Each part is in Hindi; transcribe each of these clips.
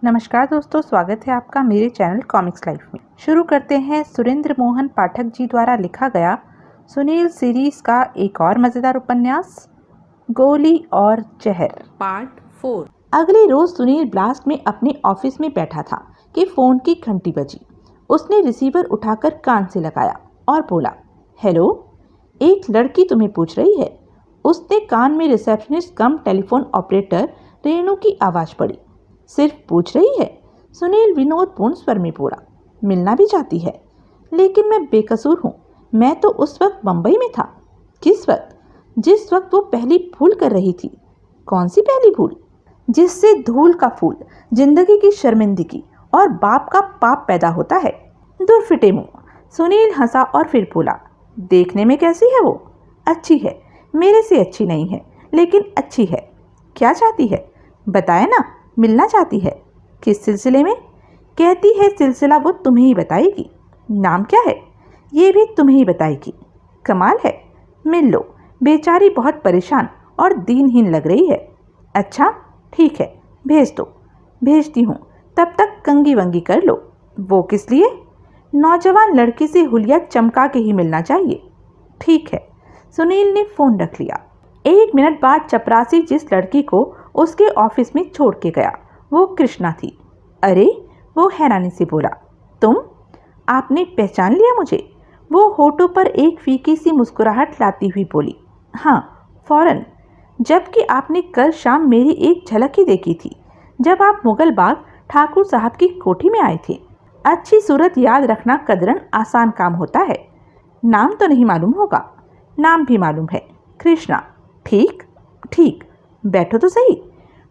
नमस्कार दोस्तों, स्वागत है आपका मेरे चैनल कॉमिक्स लाइफ में। शुरू करते हैं सुरेंद्र मोहन पाठक जी द्वारा लिखा गया सुनील सीरीज का एक और मज़ेदार उपन्यास गोली और जहर पार्ट 4। अगले रोज सुनील ब्लास्ट में अपने ऑफिस में बैठा था कि फोन की घंटी बजी। उसने रिसीवर उठाकर कान से लगाया और बोला, हेलो, एक लड़की तुम्हें पूछ रही है। उसने कान में रिसेप्शनिस्ट कम टेलीफोन ऑपरेटर रेणु की आवाज़ पड़ी। सिर्फ पूछ रही है? सुनील विनोदपूर्ण स्वर में बोला, मिलना भी चाहती है, लेकिन मैं बेकसूर हूँ। मैं तो उस वक्त बम्बई में था। किस वक्त? जिस वक्त वो पहली भूल कर रही थी। कौन सी पहली भूल? जिससे धूल का फूल, जिंदगी की शर्मिंदगी और बाप का पाप पैदा होता है। दूर फिटे मुंह। सुनील हंसा और फिर बोला, देखने में कैसी है वो? अच्छी है, मेरे से अच्छी नहीं है, लेकिन अच्छी है। क्या चाहती है? बताए ना। मिलना चाहती है। किस सिलसिले में? कहती है सिलसिला वो तुम्हें ही बताएगी। नाम क्या है? ये भी तुम्हें ही बताएगी। कमाल है। मिल लो। बेचारी बहुत परेशान और दीनहीन लग रही है। अच्छा ठीक है, भेज दो। भेजती हूँ, तब तक कंगी वंगी कर लो। वो किस लिए? नौजवान लड़की से हुलिया चमका के ही मिलना चाहिए। ठीक है। सुनील ने फ़ोन रख लिया। 1 मिनट बाद चपरासी जिस लड़की को उसके ऑफिस में छोड़ के गया वो कृष्णा थी। अरे, वो हैरानी से बोला, तुम? आपने पहचान लिया मुझे? वो होठों पर एक फीकी सी मुस्कुराहट लाती हुई बोली, हाँ, फौरन। जबकि आपने कल शाम मेरी एक झलक ही देखी थी, जब आप मुगल बाग ठाकुर साहब की कोठी में आए थे। अच्छी सूरत याद रखना कदरन आसान काम होता है। नाम तो नहीं मालूम होगा? नाम भी मालूम है, कृष्णा। ठीक ठीक, बैठो तो सही।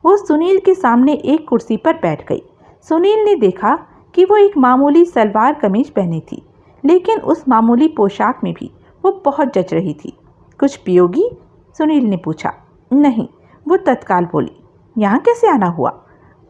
वो सुनील के सामने एक कुर्सी पर बैठ गई। सुनील ने देखा कि वो एक मामूली सलवार कमीज पहनी थी, लेकिन उस मामूली पोशाक में भी वो बहुत जच रही थी। कुछ पियोगी? सुनील ने पूछा। नहीं, वो तत्काल बोली। यहाँ कैसे आना हुआ?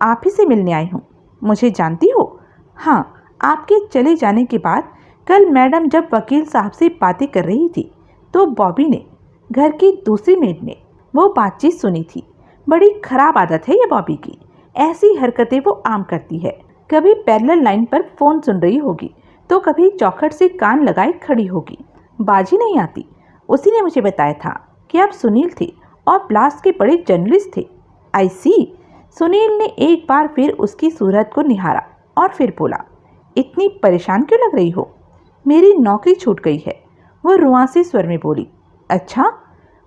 आप ही से मिलने आई हूँ। मुझे जानती हो? हाँ, आपके चले जाने के बाद कल मैडम जब वकील साहब से बातें कर रही थी तो बॉबी ने, घर की दूसरी मेड ने, वो बातचीत सुनी थी। बड़ी खराब आदत है ये बॉबी की। ऐसी हरकतें वो आम करती है। कभी पैरेलल लाइन पर फ़ोन सुन रही होगी तो कभी चौखट से कान लगाए खड़ी होगी। बाजी नहीं आती। उसी ने मुझे बताया था कि आप सुनील थे और ब्लास्ट के बड़े जर्नलिस्ट थे। आई सी। सुनील ने एक बार फिर उसकी सूरत को निहारा और फिर बोला, इतनी परेशान क्यों लग रही हो? मेरी नौकरी छूट गई है। वो रुआंसे स्वर में बोली। अच्छा,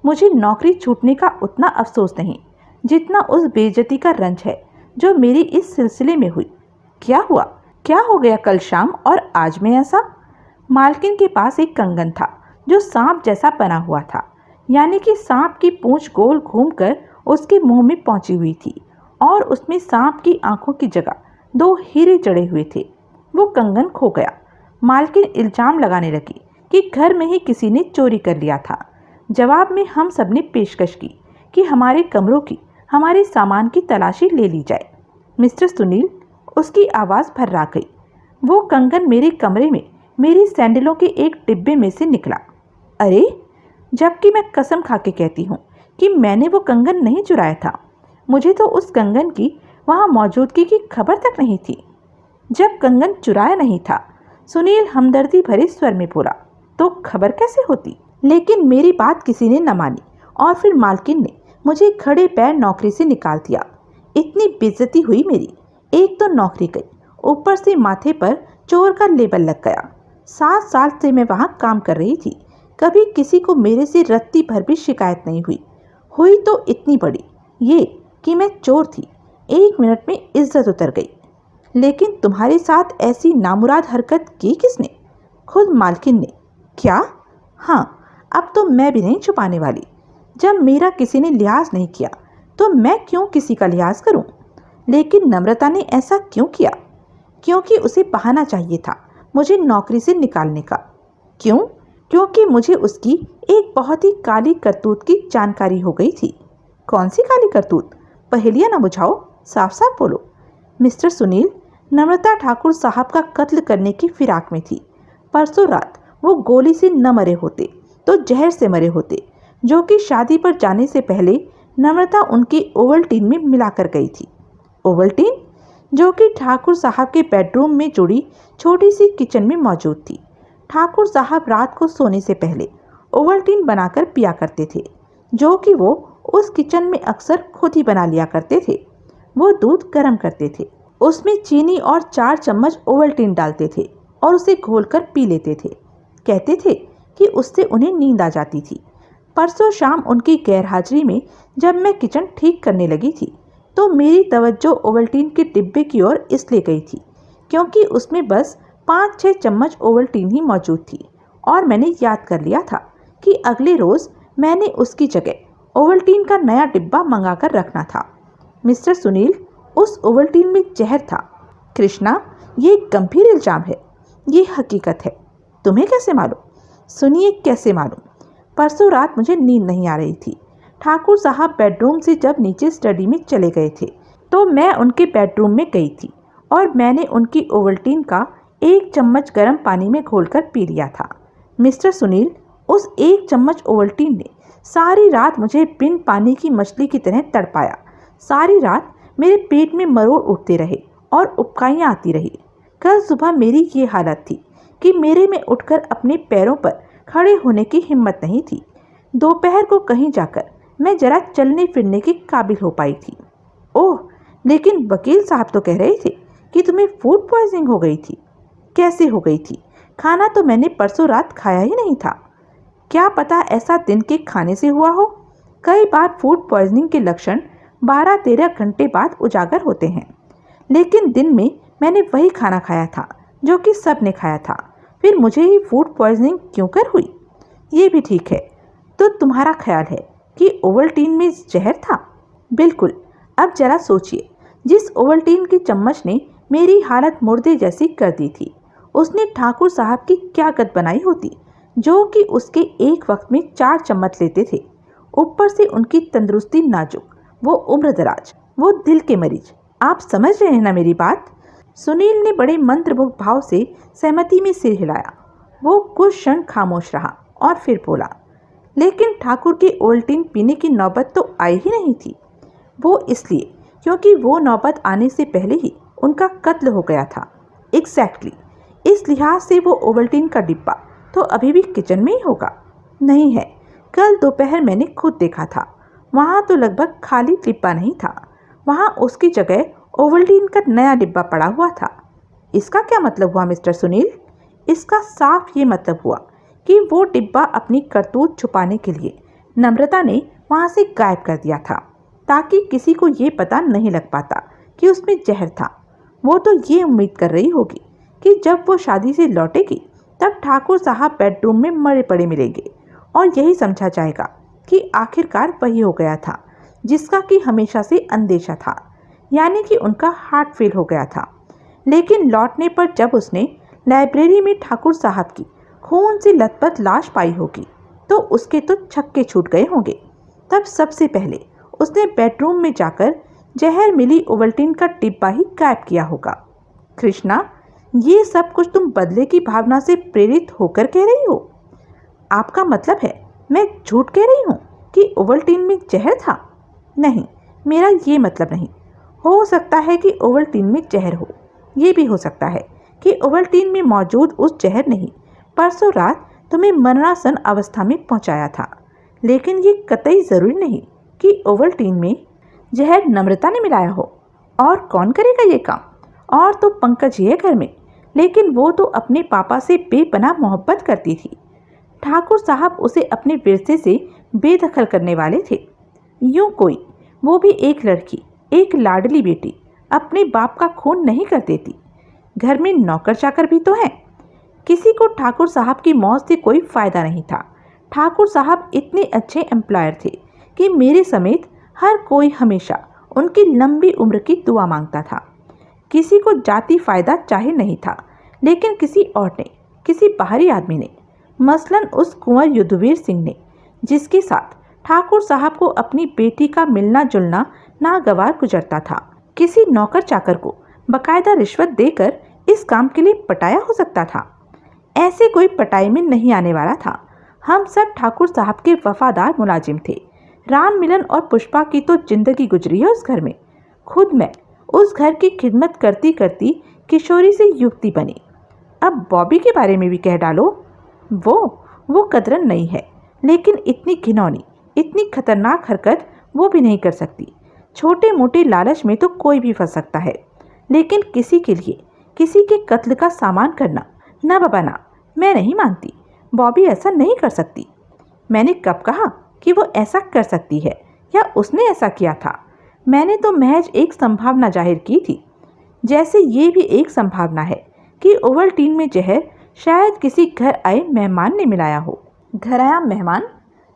मुझे नौकरी छूटने का उतना अफसोस नहीं जितना उस बेइज्जती का रंज है जो मेरी इस सिलसिले में हुई। क्या हुआ? क्या हो गया कल शाम और आज में ऐसा? मालकिन के पास एक कंगन था जो सांप जैसा बना हुआ था, यानी कि सांप की पूंछ गोल घूमकर उसके मुंह में पहुंची हुई थी और उसमें सांप की आंखों की जगह 2 हीरे जड़े हुए थे। वो कंगन खो गया। मालकिन इल्जाम लगाने लगी कि घर में ही किसी ने चोरी कर लिया था। जवाब में हम सब ने पेशकश की कि हमारे कमरों की, हमारे सामान की तलाशी ले ली जाए। मिस्टर सुनील, उसकी आवाज़ भर्रा गई। वो कंगन मेरे कमरे में मेरी सैंडलों के एक डिब्बे में से निकला। अरे, जबकि मैं कसम खा के कहती हूँ कि मैंने वो कंगन नहीं चुराया था। मुझे तो उस कंगन की वहाँ मौजूदगी की खबर तक नहीं थी। जब कंगन चुराया नहीं था, सुनील हमदर्दी भरे स्वर में बोला, तो खबर कैसे होती? लेकिन मेरी बात किसी ने न मानी और फिर मालकिन ने मुझे खड़े पैर नौकरी से निकाल दिया। इतनी बेइज्जती हुई मेरी। एक तो नौकरी गई, ऊपर से माथे पर चोर का लेबल लग गया। 7 साल से मैं वहाँ काम कर रही थी। कभी किसी को मेरे से रत्ती भर भी शिकायत नहीं हुई। हुई तो इतनी बड़ी, ये कि मैं चोर थी। 1 मिनट में इज्जत उतर गई। लेकिन तुम्हारे साथ ऐसी नामुराद हरकत की किसने? खुद मालकिन ने। क्या? हाँ, अब तो मैं भी नहीं छुपाने वाली। जब मेरा किसी ने लिहाज नहीं किया तो मैं क्यों किसी का लिहाज करूं? लेकिन नम्रता ने ऐसा क्यों किया? क्योंकि उसे बहाना चाहिए था मुझे नौकरी से निकालने का। क्यों? क्योंकि मुझे उसकी एक बहुत ही काली करतूत की जानकारी हो गई थी। कौन सी काली करतूत? पहेलियां ना बुझाओ, साफ साफ बोलो। मिस्टर सुनील, नम्रता ठाकुर साहब का कत्ल करने की फिराक में थी। परसों रात वो गोली से न मरे होते तो जहर से मरे होते, जो कि शादी पर जाने से पहले नम्रता उनकी ओवल्टीन में मिलाकर गई थी। ओवल्टीन? जो कि ठाकुर साहब के बेडरूम में जुड़ी छोटी सी किचन में मौजूद थी। ठाकुर साहब रात को सोने से पहले ओवल्टीन बनाकर पिया करते थे, जो कि वो उस किचन में अक्सर खुद ही बना लिया करते थे। वो दूध गर्म करते थे, उसमें चीनी और 4 चम्मच ओवल्टीन डालते थे और उसे घोलकर पी लेते थे। कहते थे कि उससे उन्हें नींद आ जाती थी। परसों शाम उनकी गैरहाजिरी में जब मैं किचन ठीक करने लगी थी तो मेरी तवज्जो ओवल्टीन के डिब्बे की ओर इसलिए गई थी क्योंकि उसमें बस 5-6 चम्मच ओवल्टीन ही मौजूद थी और मैंने याद कर लिया था कि अगले रोज़ मैंने उसकी जगह ओवल्टीन का नया डिब्बा मंगाकर रखना था। मिस्टर सुनील, उस ओवल्टीन में जहर था। कृष्णा, ये एक गंभीर इल्जाम है, ये हकीकत है। तुम्हें कैसे मालूम? सुनिए, कैसे मालूम? परसों रात मुझे नींद नहीं आ रही थी। ठाकुर साहब बेडरूम से जब नीचे स्टडी में चले गए थे तो मैं उनके बेडरूम में गई थी और मैंने उनकी ओवल्टीन का 1 चम्मच गर्म पानी में घोलकर पी लिया था। मिस्टर सुनील, उस 1 चम्मच ओवल्टीन ने सारी रात मुझे बिन पानी की मछली की तरह तड़पाया। सारी रात मेरे पेट में मरोड़ उठते रहे और उबकाइयाँ आती रही। कल सुबह मेरी ये हालत थी कि मेरे में उठकर अपने पैरों पर खड़े होने की हिम्मत नहीं थी। दोपहर को कहीं जाकर मैं जरा चलने फिरने के काबिल हो पाई थी। ओह, लेकिन वकील साहब तो कह रहे थे कि तुम्हें फूड पॉइजनिंग हो गई थी। कैसे हो गई थी? खाना तो मैंने परसों रात खाया ही नहीं था। क्या पता ऐसा दिन के खाने से हुआ हो। कई बार फूड पॉइजनिंग के लक्षण 12-13 घंटे बाद उजागर होते हैं, लेकिन दिन में मैंने वही खाना खाया था जो कि सब ने खाया था। फिर मुझे ही फूड पॉइजनिंग क्यों कर हुई? ये भी ठीक है। तो तुम्हारा ख्याल है कि ओवल्टीन में जहर था? बिल्कुल। अब जरा सोचिए, जिस ओवल्टीन की चम्मच ने मेरी हालत मुर्दे जैसी कर दी थी, उसने ठाकुर साहब की क्या गत बनाई होती, जो कि उसके एक वक्त में 4 चम्मच लेते थे। ऊपर से उनकी तंदुरुस्ती नाजुक, वो उम्र दराज, वो दिल के मरीज। आप समझ रहे हैं ना मेरी बात? सुनील ने बड़े मंत्रमुग्ध भाव से सहमति में सिर हिलाया। वो कुछ क्षण खामोश रहा और फिर बोला, लेकिन ठाकुर की ओवल्टीन पीने की नौबत तो आई ही नहीं थी। वो इसलिए क्योंकि वो नौबत आने से पहले ही उनका कत्ल हो गया था। एग्जैक्टली। इस लिहाज से वो ओवल्टीन का डिब्बा तो अभी भी किचन में ही होगा। नहीं है, कल दोपहर मैंने खुद देखा था। वहाँ तो लगभग खाली डिब्बा नहीं था, वहाँ उसकी जगह ओवल्टीन का नया डिब्बा पड़ा हुआ था। इसका क्या मतलब हुआ मिस्टर सुनील? इसका साफ ये मतलब हुआ कि वो डिब्बा अपनी करतूत छुपाने के लिए नम्रता ने वहाँ से गायब कर दिया था, ताकि किसी को ये पता नहीं लग पाता कि उसमें जहर था। वो तो ये उम्मीद कर रही होगी कि जब वो शादी से लौटेगी तब ठाकुर साहब बेडरूम में मरे पड़े मिलेंगे और यही समझा जाएगा कि आखिरकार वही हो गया था जिसका कि हमेशा से अंदेशा था, यानी कि उनका हार्ट फेल हो गया था। लेकिन लौटने पर जब उसने लाइब्रेरी में ठाकुर साहब की खून से लथपथ लाश पाई होगी तो उसके तो छक्के छूट गए होंगे। तब सबसे पहले उसने बेडरूम में जाकर जहर मिली ओवल्टीन का डिब्बा ही गायब किया होगा। कृष्णा, ये सब कुछ तुम बदले की भावना से प्रेरित होकर कह रही हो? आपका मतलब है मैं झूठ कह रही हूँ कि ओवल्टीन में जहर था? नहीं, मेरा ये मतलब नहीं। हो सकता है कि ओवल्टीन में जहर हो, ये भी हो सकता है कि ओवल्टीन में मौजूद उस जहर ने ही परसों रात तुम्हें मरणासन अवस्था में पहुंचाया था। लेकिन ये कतई ज़रूरी नहीं कि ओवल्टीन में जहर नम्रता ने मिलाया हो। और कौन करेगा ये काम? और तो पंकज ही है घर में, लेकिन वो तो अपने पापा से बेपनाह मोहब्बत करती थी। ठाकुर साहब उसे अपने विरसे से बेदखल करने वाले थे। यूं कोई, वो भी एक लड़की, एक लाडली बेटी, अपने बाप का खून नहीं कर देती। घर में नौकर चाकर भी तो हैं। किसी को ठाकुर साहब की मौत से कोई फ़ायदा नहीं था। ठाकुर साहब इतने अच्छे एम्प्लॉयर थे कि मेरे समेत हर कोई हमेशा उनकी लंबी उम्र की दुआ मांगता था। किसी को जाति फ़ायदा चाहे नहीं था, लेकिन किसी और ने, किसी बाहरी आदमी ने, मसलन उस कुंवर युद्धवीर सिंह ने, जिसके साथ ठाकुर साहब को अपनी बेटी का मिलना जुलना नागवार गुजरता था, किसी नौकर चाकर को बकायदा रिश्वत देकर इस काम के लिए पटाया हो सकता था। ऐसे कोई पटाई में नहीं आने वाला था। हम सब ठाकुर साहब के वफादार मुलाजिम थे। राम मिलन और पुष्पा की तो जिंदगी गुजरी है उस घर में। खुद मैं उस घर की खिदमत करती करती किशोरी से युवती बनी। अब बॉबी के बारे में भी कह डालो। वो कतरन नहीं है, लेकिन इतनी घिनौनी, इतनी खतरनाक हरकत वो भी नहीं कर सकती। छोटे मोटे लालच में तो कोई भी फंस सकता है, लेकिन किसी के लिए किसी के कत्ल का सामान करना, ना बाबा ना, मैं नहीं मानती। बॉबी ऐसा नहीं कर सकती। मैंने कब कहा कि वो ऐसा कर सकती है या उसने ऐसा किया था? मैंने तो महज एक संभावना जाहिर की थी। जैसे ये भी एक संभावना है कि ओवल्टीन में जहर शायद किसी घर आए मेहमान ने मिलाया हो। घर आया मेहमान?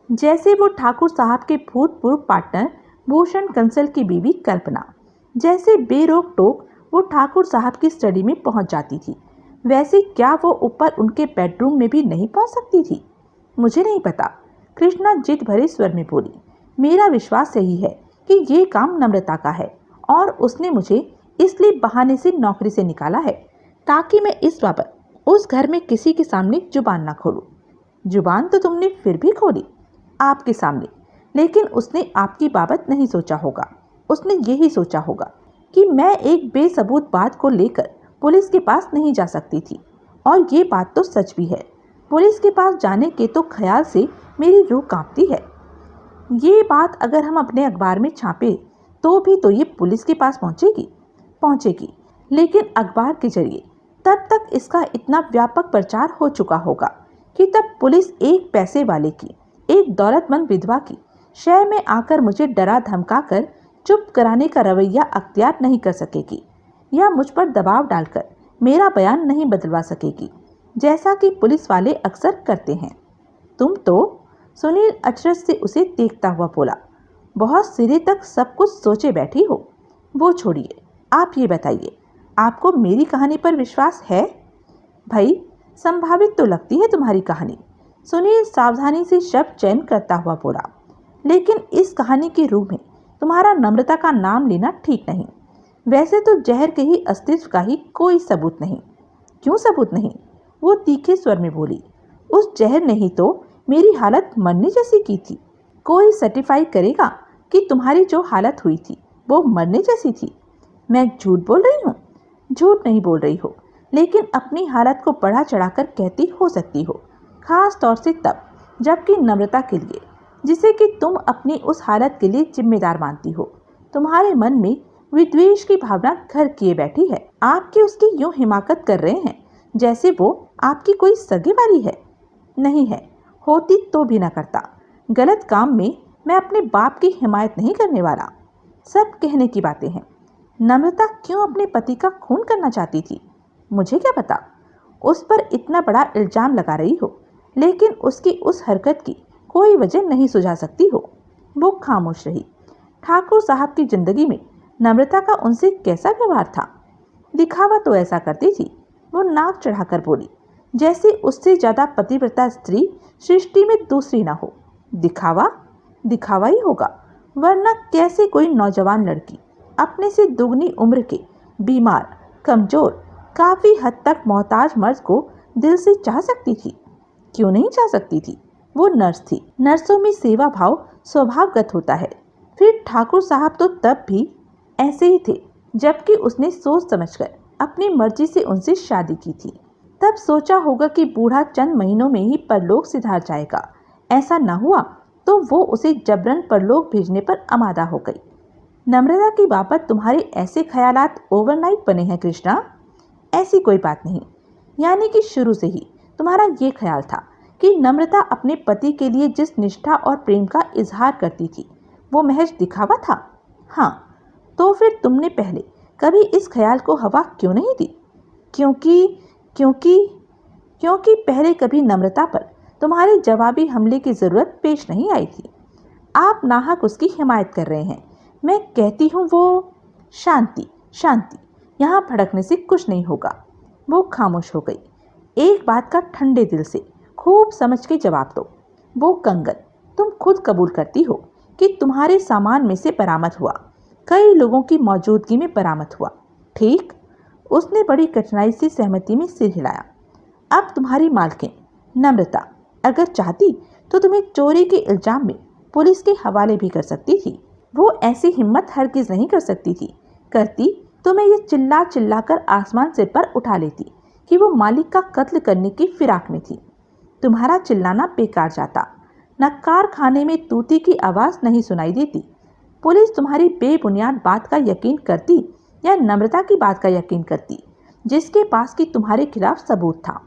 जैसे वो ठाकुर साहब के भूतपूर्व पार्टनर भूषण कंसल की बीवी कल्पना, जैसे बेरोक टोक वो ठाकुर साहब की स्टडी में पहुंच जाती थी, वैसे क्या वो ऊपर उनके बेडरूम में भी नहीं पहुंच सकती थी? मुझे नहीं पता, कृष्णा जिद भरे स्वर में बोली। मेरा विश्वास यही है कि ये काम नम्रता का है और उसने मुझे इसलिए बहाने से नौकरी से निकाला है ताकि मैं इस बाबत उस घर में किसी के सामने जुबान ना खोलूं। जुबान तो तुमने फिर भी खोली आपके सामने, लेकिन उसने आपकी बाबत नहीं सोचा होगा। उसने यही सोचा होगा कि मैं एक बेसबूत बात को लेकर पुलिस के पास नहीं जा सकती थी, और ये बात तो सच भी है। पुलिस के पास जाने के तो ख्याल से मेरी रूह कांपती है। ये बात अगर हम अपने अखबार में छापे तो भी तो ये पुलिस के पास पहुंचेगी, लेकिन अखबार के जरिए तब तक इसका इतना व्यापक प्रचार हो चुका होगा कि तब पुलिस एक पैसे वाले की, एक दौलतमंद विधवा की शय में आकर मुझे डरा धमका कर चुप कराने का रवैया अख्तियार नहीं कर सकेगी, या मुझ पर दबाव डालकर मेरा बयान नहीं बदलवा सकेगी, जैसा कि पुलिस वाले अक्सर करते हैं। तुम तो, सुनील अचरज से उसे देखता हुआ बोला, बहुत सिरे तक सब कुछ सोचे बैठी हो। वो छोड़िए, आप ये बताइए, आपको मेरी कहानी पर विश्वास है? भाई, संभावित तो लगती है तुम्हारी कहानी, सुनील सावधानी से शब्द चयन करता हुआ बोला, लेकिन इस कहानी के रूप में तुम्हारा नम्रता का नाम लेना ठीक नहीं। वैसे तो जहर के ही अस्तित्व का ही कोई सबूत नहीं। क्यों सबूत नहीं? वो तीखे स्वर में बोली, उस जहर ने ही तो मेरी हालत मरने जैसी की थी। कोई सर्टिफाई करेगा कि तुम्हारी जो हालत हुई थी वो मरने जैसी थी? मैं झूठ बोल रही हूँ? झूठ नहीं बोल रही हो, लेकिन अपनी हालत को बढ़ा चढ़ाकर कहती हो सकती हो, खास तौर से तब जबकि नम्रता के लिए, जिसे कि तुम अपनी उस हालत के लिए जिम्मेदार मानती हो, तुम्हारे मन में विद्वेष की भावना घर किए बैठी है। आपकी उसकी यूं हिमाकत कर रहे हैं जैसे वो आपकी कोई सगेवाली है। नहीं है, होती तो भी न करता। गलत काम में मैं अपने बाप की हिमायत नहीं करने वाला। सब कहने की बातें हैं। नम्रता क्यों अपने पति का खून करना चाहती थी, मुझे क्या पता। उस पर इतना बड़ा इल्जाम लगा रही हो, लेकिन उसकी उस हरकत की कोई वजह नहीं सुझा सकती हो। वो खामोश रही। ठाकुर साहब की जिंदगी में नम्रता का उनसे कैसा व्यवहार था? दिखावा तो ऐसा करती थी। वो नाक चढ़ाकर बोली, जैसे उससे ज्यादा पतिव्रता स्त्री सृष्टि में दूसरी ना हो। दिखावा ही होगा, वरना कैसे कोई नौजवान लड़की अपने से दुगनी उम्र के बीमार, कमजोर, काफी हद तक मोहताज मर्द को दिल से चाह सकती थी? क्यों नहीं चाह सकती थी? वो नर्स थी। नर्सों में सेवा भाव स्वभावगत होता है। फिर ठाकुर साहब तो तब भी ऐसे ही थे, जबकि उसने सोच समझकर अपनी मर्जी से उनसे शादी की थी। तब सोचा होगा कि बूढ़ा चंद महीनों में ही परलोक सिधार जाएगा। ऐसा न हुआ तो वो उसे जबरन परलोक भेजने पर आमादा हो गई। नम्रता की बाबत तुम्हारे ऐसे ख्यालात ओवरनाइट बने हैं कृष्णा? ऐसी कोई बात नहीं। यानी कि शुरू से ही तुम्हारा ये ख्याल था कि नम्रता अपने पति के लिए जिस निष्ठा और प्रेम का इजहार करती थी वो महज दिखावा था? हाँ, तो फिर तुमने पहले कभी इस ख्याल को हवा क्यों नहीं दी? क्योंकि पहले कभी नम्रता पर तुम्हारे जवाबी हमले की जरूरत पेश नहीं आई थी। आप नाहक उसकी हिमायत कर रहे हैं। मैं कहती हूँ वो शांति, यहाँ भड़कने से कुछ नहीं होगा। वो खामोश हो गई। एक बात का ठंडे दिल से खूब समझ के जवाब दो। वो कंगन तुम खुद कबूल करती हो कि तुम्हारे सामान में से बरामद हुआ, कई लोगों की मौजूदगी में बरामद हुआ, ठीक? उसने बड़ी कठिनाई से सहमति में सिर हिलाया। अब तुम्हारी मालकिन नम्रता अगर चाहती तो तुम्हें चोरी के इल्जाम में पुलिस के हवाले भी कर सकती थी। वो ऐसी हिम्मत हरगिज नहीं कर सकती थी। करती तो मैं ये चिल्ला चिल्ला कर आसमान सिर पर उठा लेती कि वो मालिक का कत्ल करने की फिराक में थी। तुम्हारा चिल्लाना बेकार जाता, न कारखाने में तूती की आवाज़ नहीं सुनाई देती। पुलिस तुम्हारी बेबुनियाद बात का यकीन करती या नम्रता की बात का यकीन करती, जिसके पास कि तुम्हारे खिलाफ सबूत था।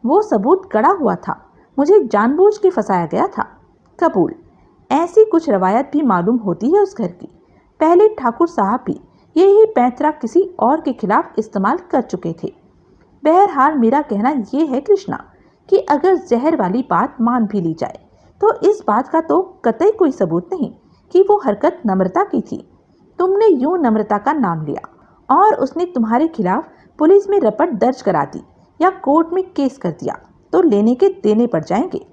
वो सबूत गड़ा हुआ था, मुझे जानबूझ के फंसाया गया था। कबूल। ऐसी कुछ रवायत भी मालूम होती है उस घर की। पहले ठाकुर साहब भी यही पैंतरा किसी और के खिलाफ इस्तेमाल कर चुके थे। बहरहाल मेरा कहना यह है कृष्णा कि अगर जहर वाली बात मान भी ली जाए तो इस बात का तो कतई कोई सबूत नहीं कि वो हरकत नम्रता की थी। तुमने यूं नम्रता का नाम लिया और उसने तुम्हारे खिलाफ पुलिस में रपट दर्ज करा दी या कोर्ट में केस कर दिया तो लेने के देने पड़ जाएंगे।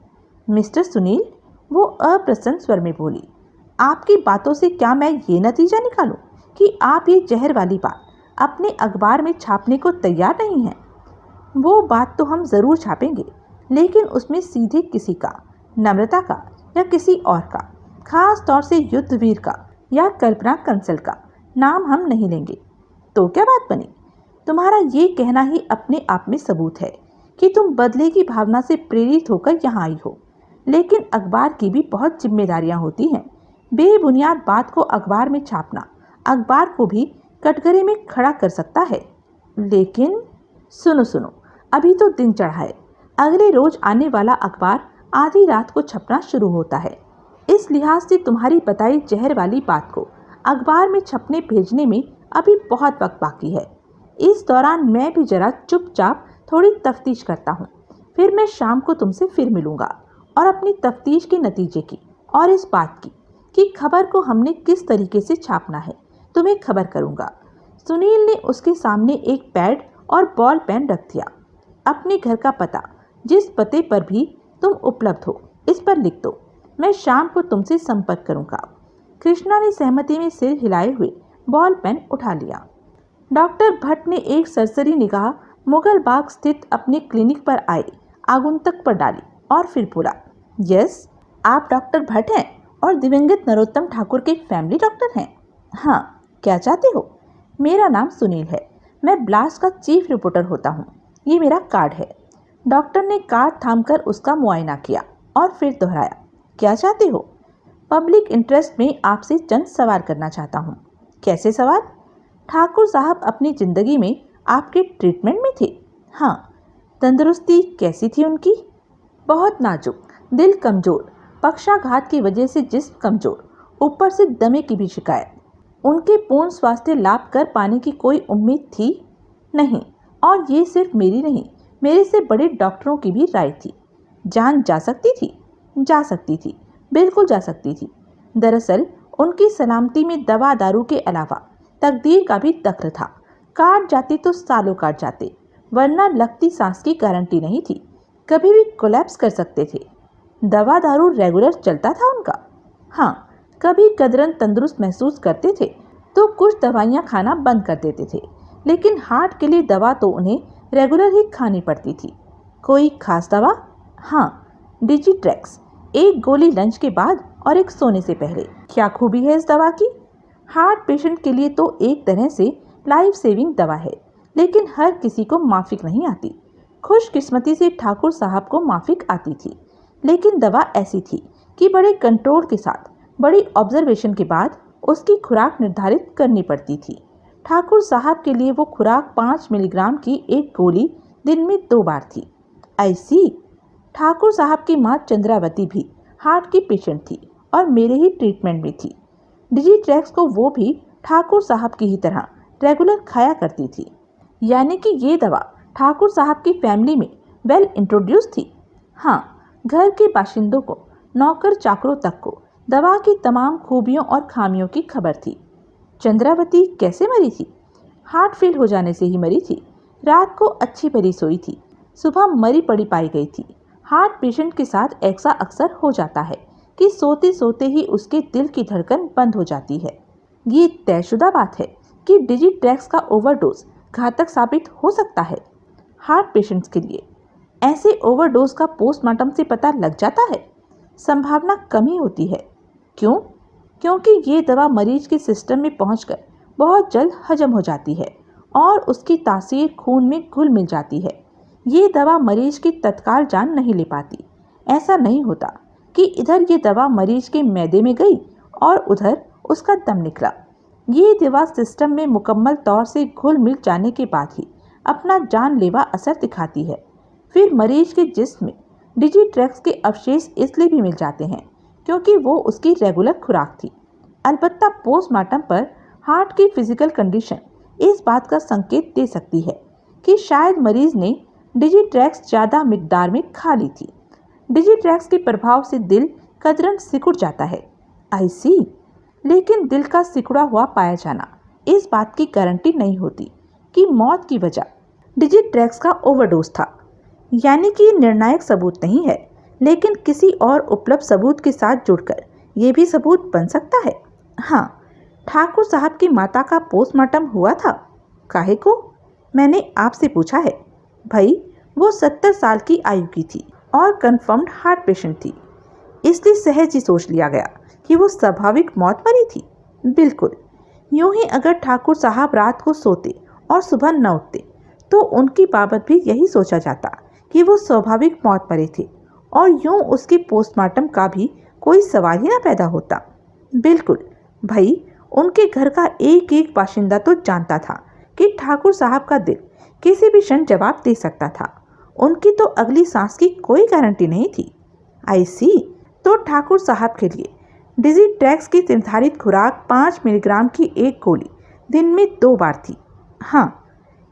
मिस्टर सुनील, वो अप्रसन्न स्वर में बोली, आपकी बातों से क्या मैं ये नतीजा निकालूं कि आप ये जहर वाली बात अपने अखबार में छापने को तैयार नहीं हैं? वो बात तो हम ज़रूर छापेंगे, लेकिन उसमें सीधे किसी का, नम्रता का या किसी और का, खास तौर से युद्धवीर का या कल्पना कंसल का नाम हम नहीं लेंगे। तो क्या बात बनी? तुम्हारा ये कहना ही अपने आप में सबूत है कि तुम बदले की भावना से प्रेरित होकर यहाँ आई हो। लेकिन अखबार की भी बहुत जिम्मेदारियाँ होती हैं। बेबुनियाद बात को अखबार में छापना अखबार को भी कटघरे में खड़ा कर सकता है। लेकिन सुनो, अभी तो दिन चढ़ा है। अगले रोज आने वाला अखबार आधी रात को छपना शुरू होता है। इस लिहाज से तुम्हारी बताई जहर वाली बात को अखबार में छपने भेजने में अभी बहुत वक्त बाकी है। इस दौरान मैं भी जरा चुपचाप थोड़ी तफ्तीश करता हूँ। फिर मैं शाम को तुमसे फिर मिलूंगा और अपनी तफ्तीश के नतीजे की और इस बात की कि खबर को हमने किस तरीके से छापना है तुम्हें खबर करूंगा। सुनील ने उसके सामने एक पैड और बॉल पेन रख दिया। अपने घर का पता, जिस पते पर भी तुम उपलब्ध हो, इस पर लिख दो। मैं शाम को तुमसे संपर्क करूंगा। कृष्णा ने सहमति में सिर हिलाए हुए बॉल पेन उठा लिया। डॉक्टर भट्ट ने एक सरसरी निगाह मुगल बाग स्थित अपने क्लिनिक पर आए आगंतुक पर डाली और फिर बोला, यस, आप डॉक्टर भट्ट हैं और दिवंगत नरोत्तम ठाकुर के फैमिली डॉक्टर हैं? हाँ, क्या चाहते हो? मेरा नाम सुनील है। मैं ब्लास्ट का चीफ रिपोर्टर होता हूँ। ये मेरा कार्ड है। डॉक्टर ने कार्ड थामकर उसका मुआयना किया और फिर दोहराया, क्या चाहते हो? पब्लिक इंटरेस्ट में आपसे चंद सवाल करना चाहता हूँ। कैसे सवाल? ठाकुर साहब अपनी ज़िंदगी में आपके ट्रीटमेंट में थे? हाँ। तंदुरुस्ती कैसी थी उनकी? बहुत नाजुक, दिल कमज़ोर, पक्षाघात की वजह से जिस्म कमज़ोर, ऊपर से दमे की भी शिकायत। उनके पूर्ण स्वास्थ्य लाभ कर पाने की कोई उम्मीद थी? नहीं। और ये सिर्फ मेरी नहीं, मेरे से बड़े डॉक्टरों की भी राय थी। जान जा सकती थी? जा सकती थी, बिल्कुल जा सकती थी। दरअसल उनकी सलामती में दवा दारू के अलावा तकदीर का भी दखल था। काट जाते तो सालों काट जाते, वरना लगती सांस की गारंटी नहीं थी। कभी भी कोलैप्स कर सकते थे। दवा दारू रेगुलर चलता था उनका? हाँ, कभी कदरन तंदुरुस्त महसूस करते थे तो कुछ दवाइयाँ खाना बंद कर देते थे, लेकिन हार्ट के लिए दवा तो उन्हें रेगुलर ही खानी पड़ती थी। कोई खास दवा? हाँ, डिजिट्रैक्स, एक गोली लंच के बाद और एक सोने से पहले। क्या खूबी है इस दवा की? हार्ट पेशेंट के लिए तो एक तरह से लाइफ सेविंग दवा है, लेकिन हर किसी को माफिक नहीं आती। खुशकिस्मती से ठाकुर साहब को माफिक आती थी, लेकिन दवा ऐसी थी कि बड़े कंट्रोल के साथ, बड़ी ऑब्जर्वेशन के बाद उसकी खुराक निर्धारित करनी पड़ती थी। ठाकुर साहब के लिए वो खुराक 5 मिलीग्राम की एक गोली दिन में 2 बार थी। ऐसी ठाकुर साहब की माँ चंद्रावती भी हार्ट की पेशेंट थी और मेरे ही ट्रीटमेंट में थी। डिजिट्रैक्स को वो भी ठाकुर साहब की ही तरह रेगुलर खाया करती थी। यानी कि ये दवा ठाकुर साहब की फैमिली में वेल इंट्रोड्यूस थी। हाँ, घर के बाशिंदों को, नौकर चाकरों तक को दवा की तमाम खूबियों और खामियों की खबर थी। चंद्रावती कैसे मरी थी? हार्ट फेल हो जाने से ही मरी थी। रात को अच्छी भली सोई थी, सुबह मरी पड़ी पाई गई थी। हार्ट पेशेंट के साथ ऐसा अक्सर हो जाता है कि सोते सोते ही उसके दिल की धड़कन बंद हो जाती है। ये तयशुदा बात है कि डिजिट्रैक्स का ओवरडोज घातक साबित हो सकता है हार्ट पेशेंट्स के लिए। ऐसे ओवरडोज का पोस्टमार्टम से पता लग जाता है? संभावना कम ही होती है। क्यों? क्योंकि ये दवा मरीज के सिस्टम में पहुंचकर बहुत जल्द हजम हो जाती है और उसकी तासीर खून में घुल मिल जाती है। ये दवा मरीज की तत्काल जान नहीं ले पाती। ऐसा नहीं होता कि इधर ये दवा मरीज के मैदे में गई और उधर उसका दम निकला। ये दवा सिस्टम में मुकम्मल तौर से घुल मिल जाने के बाद ही अपना जानलेवा असर दिखाती है। फिर मरीज के जिस्म में डिजिट्रैक्स के अवशेष इसलिए भी मिल जाते हैं क्योंकि वो उसकी रेगुलर खुराक थी। अलबत्ता पोस्टमार्टम पर हार्ट की फिजिकल कंडीशन इस बात का संकेत दे सकती है कि शायद मरीज ने डिजिट्रैक्स ज़्यादा मिकदार में खा ली थी। डिजिट्रैक्स के प्रभाव से दिल कतरन सिकुड़ जाता है। आई सी। लेकिन दिल का सिकुड़ा हुआ पाया जाना इस बात की गारंटी नहीं होती कि मौत की वजह डिजिट्रैक्स का ओवरडोज था। यानी कि निर्णायक सबूत नहीं है, लेकिन किसी और उपलब्ध सबूत के साथ जुड़कर ये भी सबूत बन सकता है। हाँ, ठाकुर साहब की माता का पोस्टमार्टम हुआ था। काहे को? मैंने आपसे पूछा है। भाई, वो 70 साल की आयु की थी और कंफर्म्ड हार्ट पेशेंट थी, इसलिए सहज ही सोच लिया गया कि वो स्वाभाविक मौत मरी थी। बिल्कुल। यूं ही अगर ठाकुर साहब रात को सोते और सुबह न उठते तो उनकी बाबत भी यही सोचा जाता कि वो स्वाभाविक मौत मरे थे और यूं उसके पोस्टमार्टम का भी कोई सवाल ही ना पैदा होता। बिल्कुल भाई, उनके घर का एक एक बाशिंदा तो जानता था कि ठाकुर साहब का दिल किसी भी क्षण जवाब दे सकता था। उनकी तो अगली सांस की कोई गारंटी नहीं थी। आई सी। तो ठाकुर साहब के लिए डिजिट्रैक्स की निर्धारित खुराक 5 मिलीग्राम की एक गोली दिन में 2 बार थी। हाँ,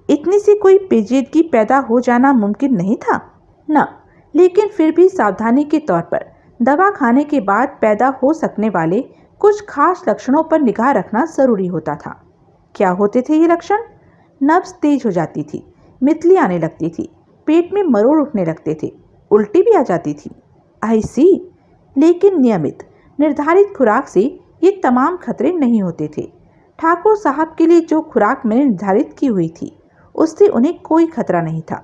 इतनी सी कोई पेचीदगी पैदा हो जाना मुमकिन नहीं था न, लेकिन फिर भी सावधानी के तौर पर दवा खाने के बाद पैदा हो सकने वाले कुछ खास लक्षणों पर निगाह रखना जरूरी होता था। क्या होते थे ये लक्षण? नब्ज तेज हो जाती थी, मितली आने लगती थी, पेट में मरोड़ उठने लगते थे, उल्टी भी आ जाती थी। आई सी। लेकिन नियमित निर्धारित खुराक से ये तमाम खतरे नहीं होते थे। ठाकुर साहब के लिए जो खुराक मैंने निर्धारित की हुई थी उससे उन्हें कोई खतरा नहीं था।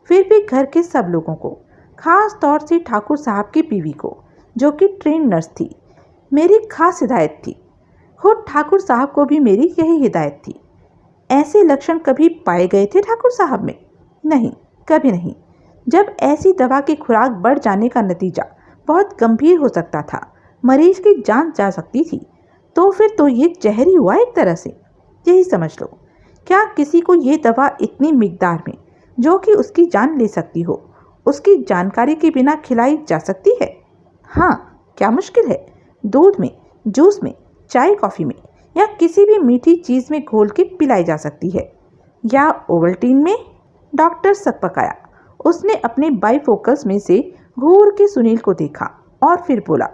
फिर भी घर के सब लोगों को, खास तौर से ठाकुर साहब की बीवी को, जो कि ट्रेन नर्स थी, मेरी खास हिदायत थी। खुद ठाकुर साहब को भी मेरी यही हिदायत थी। ऐसे लक्षण कभी पाए गए थे ठाकुर साहब में? नहीं, कभी नहीं। जब ऐसी दवा की खुराक बढ़ जाने का नतीजा बहुत गंभीर हो सकता था, मरीज की जान जा सकती थी, तो फिर तो ये जहर ही हुआ एक तरह से। यही समझ लो। क्या किसी को ये दवा इतनी मिकदार में, जो कि उसकी जान ले सकती हो, उसकी जानकारी के बिना खिलाई जा सकती है? हाँ, क्या मुश्किल है? दूध में, जूस में, चाय कॉफ़ी में या किसी भी मीठी चीज़ में घोल के पिलाई जा सकती है। या ओवल्टीन में? डॉक्टर सकपकाया। उसने अपने बाईफोकल्स में से घूर के सुनील को देखा और फिर बोला,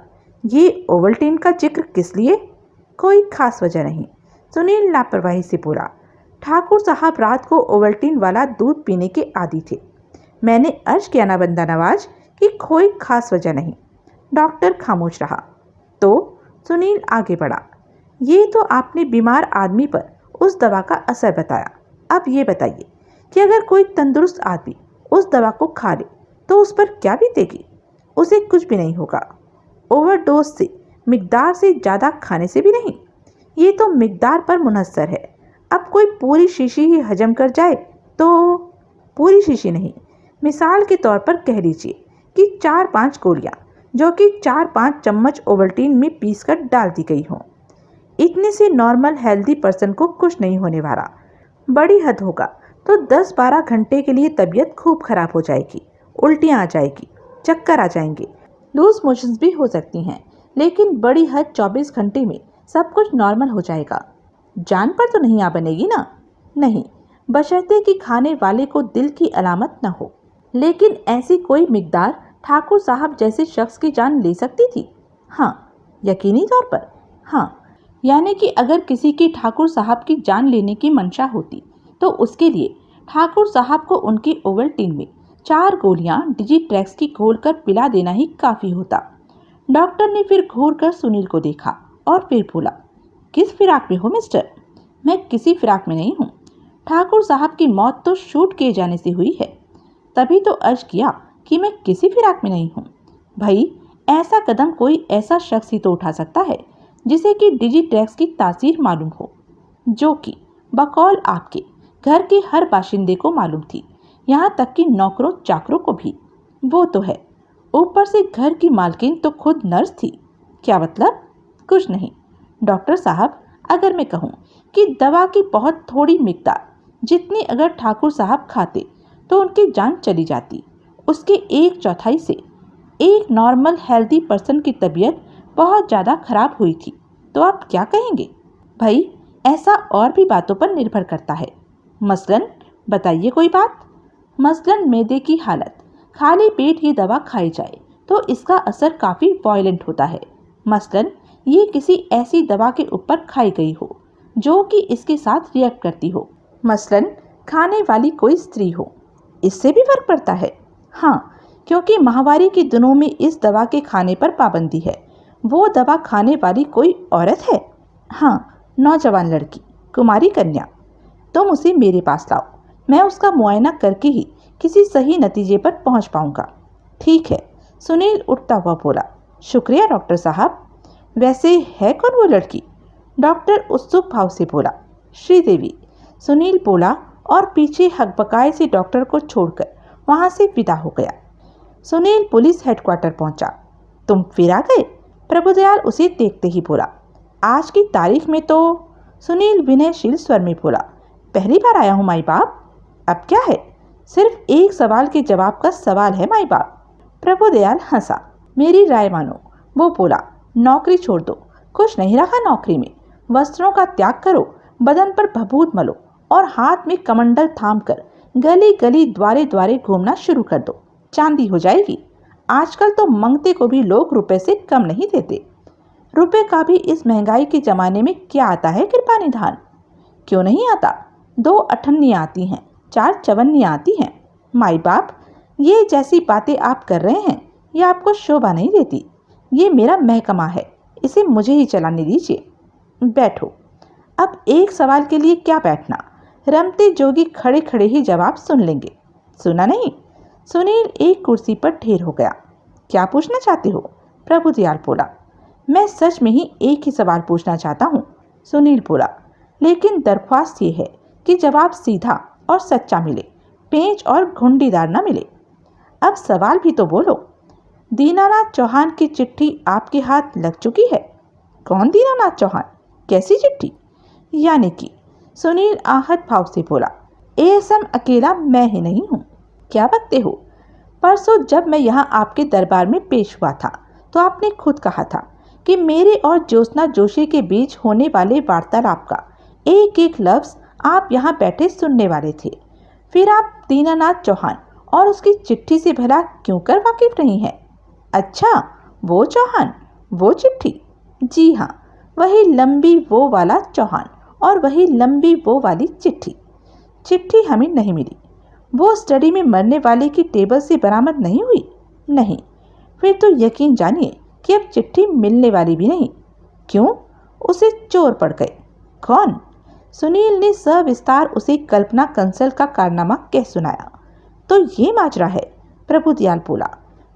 ये ओवल्टीन का जिक्र किस लिए? कोई खास वजह नहीं, सुनील लापरवाही से बोला। ठाकुर साहब रात को ओवल्टीन वाला दूध पीने के आदी थे। मैंने अर्ज किया ना बंदा नवाज कि कोई खास वजह नहीं। डॉक्टर खामोश रहा। तो सुनील आगे बढ़ा, ये तो आपने बीमार आदमी पर उस दवा का असर बताया। अब ये बताइए कि अगर कोई तंदुरुस्त आदमी उस दवा को खा ले तो उस पर क्या बीतेगी? उसे कुछ भी नहीं होगा। ओवरडोज से, मिकदार से ज़्यादा खाने से भी नहीं। ये तो मिकदार पर मुनहसर है। अब कोई पूरी शीशी ही हजम कर जाए तो? पूरी शीशी नहीं, मिसाल के तौर पर कह लीजिए कि 4-5 गोलियां, जो कि 4-5 चम्मच ओवल्टीन में पीसकर डाल दी गई हों। इतने से नॉर्मल हेल्दी पर्सन को कुछ नहीं होने वाला। बड़ी हद होगा तो 10-12 घंटे के लिए तबीयत खूब खराब हो जाएगी, उल्टियाँ आ जाएगी, चक्कर आ जाएंगे, लूज मोशंस भी हो सकती हैं, लेकिन बड़ी हद 24 घंटे में सब कुछ नॉर्मल हो जाएगा। जान पर तो नहीं आ बनेगी ना? नहीं, बशर्ते कि खाने वाले को दिल की अलामत न हो। लेकिन ऐसी कोई मिकदार ठाकुर साहब जैसे शख्स की जान ले सकती थी? हाँ, यकीनी तौर पर हाँ। यानी कि अगर किसी की ठाकुर साहब की जान लेने की मंशा होती तो उसके लिए ठाकुर साहब को उनकी ओवल्टीन में 4 गोलियां डिजिट्रैक्स की घोलकर पिला देना ही काफ़ी होता। डॉक्टर ने फिर घूर कर सुनील को देखा और फिर बोला, किस फिराक में हो मिस्टर? मैं किसी फिराक में नहीं हूँ। ठाकुर साहब की मौत तो शूट किए जाने से हुई है। तभी तो अर्ज किया कि मैं किसी फिराक में नहीं हूँ। भाई, ऐसा कदम कोई ऐसा शख्स ही तो उठा सकता है जिसे कि डिजिट्रैक्स की तासीर मालूम हो। जो कि बकौल आपके घर के हर बाशिंदे को मालूम थी, यहाँ तक कि नौकरों चाकरों को भी। वो तो है, ऊपर से घर की मालकिन तो खुद नर्स थी। क्या मतलब? कुछ नहीं डॉक्टर साहब, अगर मैं कहूँ कि दवा की बहुत थोड़ी मिकदार, जितनी अगर ठाकुर साहब खाते तो उनकी जान चली जाती, उसके 1/4 से एक नॉर्मल हेल्दी पर्सन की तबीयत बहुत ज़्यादा खराब हुई थी, तो आप क्या कहेंगे? भाई, ऐसा और भी बातों पर निर्भर करता है। मसलन बताइए कोई बात। मसलन मैदे की हालत, खाली पेट ये दवा खाई जाए तो इसका असर काफ़ी वायलेंट होता है। मसलन ये किसी ऐसी दवा के ऊपर खाई गई हो जो कि इसके साथ रिएक्ट करती हो। मसलन खाने वाली कोई स्त्री हो, इससे भी फर्क पड़ता है। हाँ, क्योंकि माहवारी के दिनों में इस दवा के खाने पर पाबंदी है। वो दवा खाने वाली कोई औरत है, हाँ, नौजवान लड़की, कुमारी कन्या, तुम उसे मेरे पास लाओ। मैं उसका मुआयना करके ही किसी सही नतीजे पर पहुंच पाऊंगा। ठीक है, सुनील उठता हुआ बोला। शुक्रिया डॉक्टर साहब। वैसे है कौन वो लड़की? डॉक्टर उत्सुक भाव से बोला। श्रीदेवी, सुनील बोला और पीछे हकबकाए से डॉक्टर को छोड़कर वहां से विदा हो गया। सुनील पुलिस हेडक्वार्टर पहुंचा। तुम फिर आ गए? प्रभुदयाल उसे देखते ही बोला। आज की तारीख में तो, सुनील विनयशील स्वर में बोला, पहली बार आया हूं माई बाप। अब क्या है, सिर्फ एक सवाल के जवाब का सवाल है माई बाप। प्रभुदयाल हंसा। मेरी राय मानो, वो बोला। नौकरी छोड़ दो, कुछ नहीं रखा नौकरी में। वस्त्रों का त्याग करो, बदन पर भभूत मलो और हाथ में कमंडल थाम कर गली गली द्वारे द्वारे घूमना शुरू कर दो। चांदी हो जाएगी। आजकल तो मंगते को भी लोग रुपए से कम नहीं देते। रुपए का भी इस महंगाई के जमाने में क्या आता है कृपा निधान? क्यों नहीं आता? 2 अठन्नियाँ आती हैं, 4 चवन्नियाँ आती हैं। माई बाप, ये जैसी बातें आप कर रहे हैं ये आपको शोभा नहीं देती। ये मेरा महकमा है, इसे मुझे ही चलाने दीजिए। बैठो। अब एक सवाल के लिए क्या बैठना, रमते जोगी खड़े खड़े ही जवाब सुन लेंगे। सुना नहीं? सुनील एक कुर्सी पर ढेर हो गया। क्या पूछना चाहते हो? प्रभुदयाल बोला। मैं सच में ही एक ही सवाल पूछना चाहता हूँ, सुनील बोला। लेकिन दरख्वास्त ये है कि जवाब सीधा और सच्चा मिले, पेंच और घुंडीदार न मिले। अब सवाल भी तो बोलो। दीनानाथ चौहान की चिट्ठी आपके हाथ लग चुकी है? कौन दीनानाथ चौहान? कैसी चिट्ठी? यानी कि, सुनील आहत भाव से बोला, एएसएम अकेला मैं ही नहीं हूँ। क्या बकते हो? परसों जब मैं यहाँ आपके दरबार में पेश हुआ था तो आपने खुद कहा था कि मेरे और ज्योत्सना जोशी के बीच होने वाले वार्तालाप का एक एक लफ्ज आप यहाँ बैठे सुनने वाले थे। फिर आप दीनानाथ चौहान और उसकी चिट्ठी से भला क्यों कर वाकिफ नहीं है? अच्छा, वो चौहान, वो चिट्ठी? जी हाँ, वही लंबी वो वाला चौहान और वही लंबी वो वाली चिट्ठी। चिट्ठी हमें नहीं मिली। वो स्टडी में मरने वाले की टेबल से बरामद नहीं हुई? नहीं। फिर तो यकीन जानिए कि अब चिट्ठी मिलने वाली भी नहीं। क्यों? उसे चोर पड़ गए। कौन? सुनील ने सविस्तार उसे कल्पना कंसल का कारनामा कह सुनाया। तो ये माजरा है, प्रभुदयाल बोला।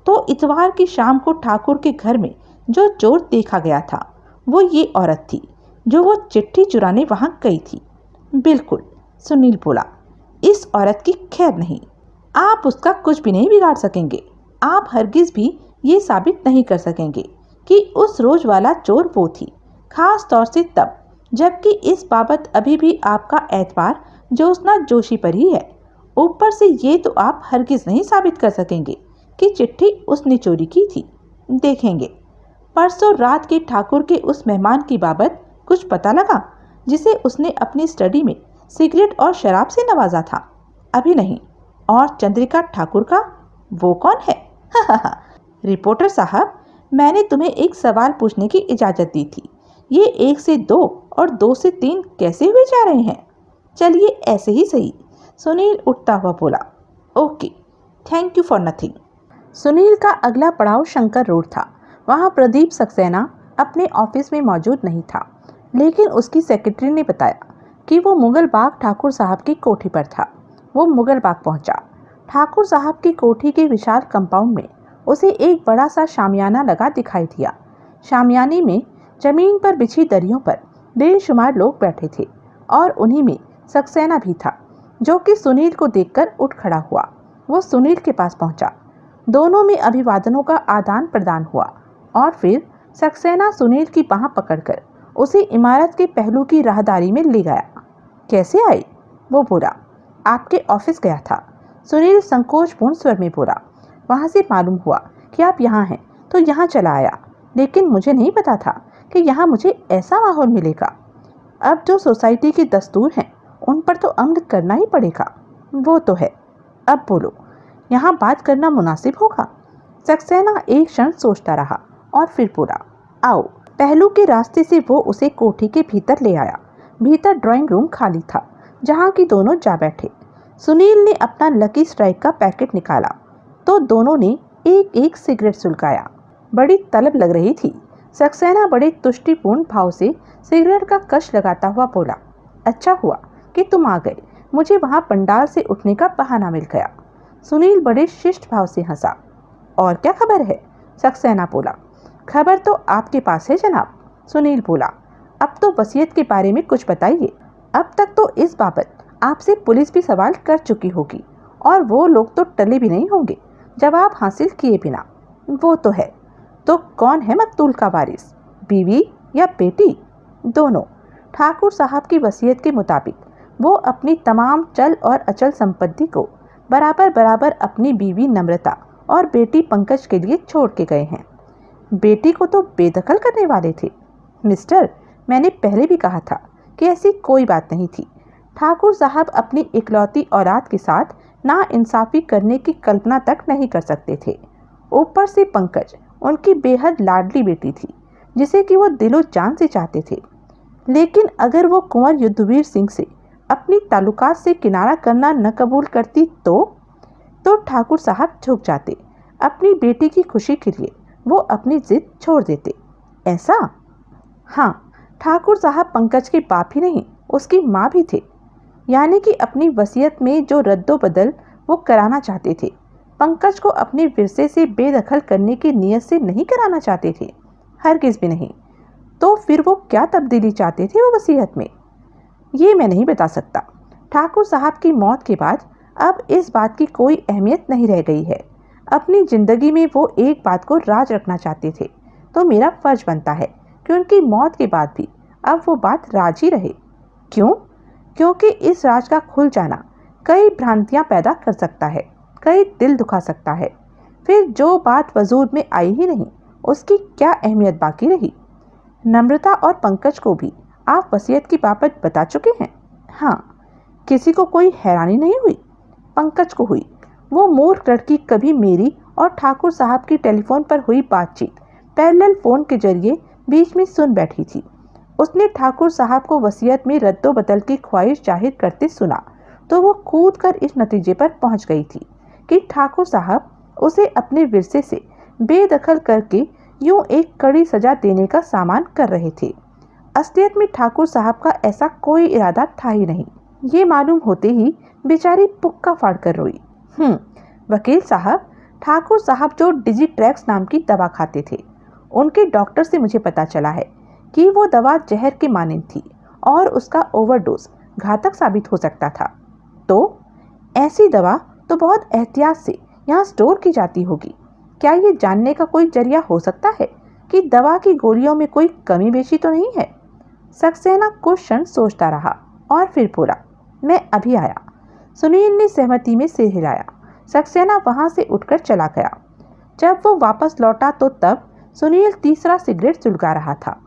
तो इतवार की शाम को ठाकुर के घर में जो चोर देखा गया था वो ये औरत थी जो वो चिट्ठी चुराने वहां गई थी। बिल्कुल, सुनील बोला। इस औरत की खैर नहीं। आप उसका कुछ भी नहीं बिगाड़ सकेंगे। आप हरगिज भी ये साबित नहीं कर सकेंगे कि उस रोज वाला चोर वो थी, खास तौर से तब जबकि इस बाबत अभी भी आपका एतबार ज्योत्सना जोशी पर ही है। ऊपर से ये तो आप हरगिज नहीं साबित कर सकेंगे कि चिट्ठी उसने चोरी की थी। देखेंगे। परसों रात के ठाकुर के उस मेहमान की बाबत कुछ पता लगा जिसे उसने अपनी स्टडी में सिगरेट और शराब से नवाजा था? अभी नहीं। और चंद्रिका ठाकुर का, वो कौन है? रिपोर्टर साहब, मैंने तुम्हें एक सवाल पूछने की इजाज़त दी थी। ये 1 से 2 और 2 से 3 कैसे हुए जा रहे हैं? चलिए ऐसे ही सही, सुनील उठता हुआ बोला। Okay, thank you for nothing. Sunil का अगला पड़ाव शंकर रोड था। वहाँ प्रदीप सक्सेना अपने ऑफिस में मौजूद नहीं था, लेकिन उसकी सेक्रेटरी ने बताया कि वो मुगल बाग ठाकुर साहब की कोठी पर था। वो मुगल बाग पहुंचा। ठाकुर साहब की कोठी के विशाल कंपाउंड में उसे एक बड़ा सा शामियाना लगा दिखाई दिया। शामियाने में जमीन पर बिछी दरियों पर बेशुमार लोग बैठे थे। और उन्हीं में सक्सेना भी था, जो कि सुनील को देखकर उठ खड़ा हुआ। वो सुनील के पास पहुंचा। दोनों में अभिवादनों का आदान प्रदान हुआ और फिर सक्सेना सुनील की बाह पकड़कर उसे इमारत के पहलू की राहदारी में ले गया। कैसे आई? वो बोला। आपके ऑफिस गया था, सुनील संकोचपूर्ण स्वर में बोला। वहां से मालूम हुआ कि आप यहाँ हैं तो यहाँ चला आया, लेकिन मुझे नहीं पता था कि यहाँ मुझे ऐसा माहौल मिलेगा। अब जो सोसाइटी के दस्तूर हैं उन पर तो अमल करना ही पड़ेगा। वो तो है। अब बोलो, यहाँ बात करना मुनासिब होगा? सक्सेना एक क्षण सोचता रहा और फिर बोला, आओ। पहलू के रास्ते से वो उसे कोठी के भीतर ले आया। भीतर ड्राइंग रूम खाली था, जहाँ की दोनों जा बैठे। सुनील ने अपना लकी स्ट्राइक का पैकेट निकाला तो दोनों ने एक एक सिगरेट सुलगाया। बड़ी तलब लग रही थी। सक्सेना बड़े तुष्टिपूर्ण भाव से सिगरेट का कश लगाता हुआ बोला, अच्छा हुआ कि तुम आ गए, मुझे वहां पंडाल से उठने का बहाना मिल गया। सुनील बड़े शिष्ट भाव से हंसा। और क्या खबर है? सक्सेना बोला। खबर तो आपके पास है जनाब, सुनील बोला। अब तो वसीयत के बारे में कुछ बताइए। अब तक तो इस बाबत आपसे पुलिस भी सवाल कर चुकी होगी और वो लोग तो टले भी नहीं होंगे जवाब हासिल किए बिना। वो तो है। तो कौन है मकतूल का वारिस, बीवी या बेटी? दोनों। ठाकुर साहब की वसीयत के मुताबिक वो अपनी तमाम चल और अचल संपत्ति को बराबर बराबर अपनी बीवी नम्रता और बेटी पंकज के लिए छोड़ के गए हैं। बेटी को तो बेदखल करने वाले थे। मिस्टर, मैंने पहले भी कहा था कि ऐसी कोई बात नहीं थी। ठाकुर साहब अपनी इकलौती औलाद के साथ नाइंसाफ़ी करने की कल्पना तक नहीं कर सकते थे। ऊपर से पंकज उनकी बेहद लाडली बेटी थी, जिसे कि वो दिलो जान से चाहते थे। लेकिन अगर वो कुंवर युद्धवीर सिंह से अपनी ताल्लुकात से किनारा करना न कबूल करती तो ठाकुर साहब झुक जाते। अपनी बेटी की खुशी के लिए वो अपनी जिद छोड़ देते। ऐसा? हाँ, ठाकुर साहब पंकज के बाप ही नहीं, उसकी माँ भी थे। यानी कि अपनी वसीयत में जो रद्दोबदल वो कराना चाहते थे, पंकज को अपने विरसे से बेदखल करने की नीयत से नहीं कराना चाहते थे, हरगिज़ भी नहीं। तो फिर वो क्या तब्दीली चाहते थे वो वसीयत में? ये मैं नहीं बता सकता। ठाकुर साहब की मौत के बाद अब इस बात की कोई अहमियत नहीं रह गई है। अपनी ज़िंदगी में वो एक बात को राज रखना चाहते थे, तो मेरा फ़र्ज बनता है कि उनकी मौत के बाद भी अब वो बात राज ही रहे। क्यों? क्योंकि इस राज का खुल जाना कई भ्रांतियाँ पैदा कर सकता है, कई दिल दुखा सकता है। फिर जो बात वजूद में आई ही नहीं, उसकी क्या अहमियत बाकी रही? नम्रता और पंकज को भी आप वसीयत की बाबत बता चुके हैं? हाँ। किसी को कोई हैरानी नहीं हुई? पंकज को हुई। वो मूर्ख लड़की कभी मेरी और ठाकुर साहब की टेलीफोन पर हुई बातचीत पैरेलल फ़ोन के जरिए बीच में सुन बैठी थी। उसने ठाकुर साहब को वसीयत में रद्दोबदल की ख्वाहिश जाहिर करते सुना तो वो कूद कर इस नतीजे पर पहुंच गई थी कि ठाकुर साहब उसे अपने विरसे से बेदखल करके यूं एक कड़ी सजा देने का सामान कर रहे थे। असलियत में ठाकुर साहब का ऐसा कोई इरादा था ही नहीं। ये मालूम होते ही बेचारी पुक्का फाड़ कर रोई। वकील साहब, ठाकुर साहब जो डिजिट्रैक्स नाम की दवा खाते थे, उनके डॉक्टर से मुझे पता चला है कि वो दवा जहर के मानिंद थी और उसका ओवरडोज घातक साबित हो सकता था। तो ऐसी दवा तो बहुत एहतियात से यहाँ स्टोर की जाती होगी। क्या ये जानने का कोई जरिया हो सकता है कि दवा की गोलियों में कोई कमी बेशी तो नहीं है? सक्सेना कुछ क्षण सोचता रहा और फिर बोला, मैं अभी आया। सुनील ने सहमति में सिर हिलाया। सक्सेना वहां से उठकर चला गया। जब वो वापस लौटा तो तब सुनील तीसरा सिगरेट सुलगा रहा था।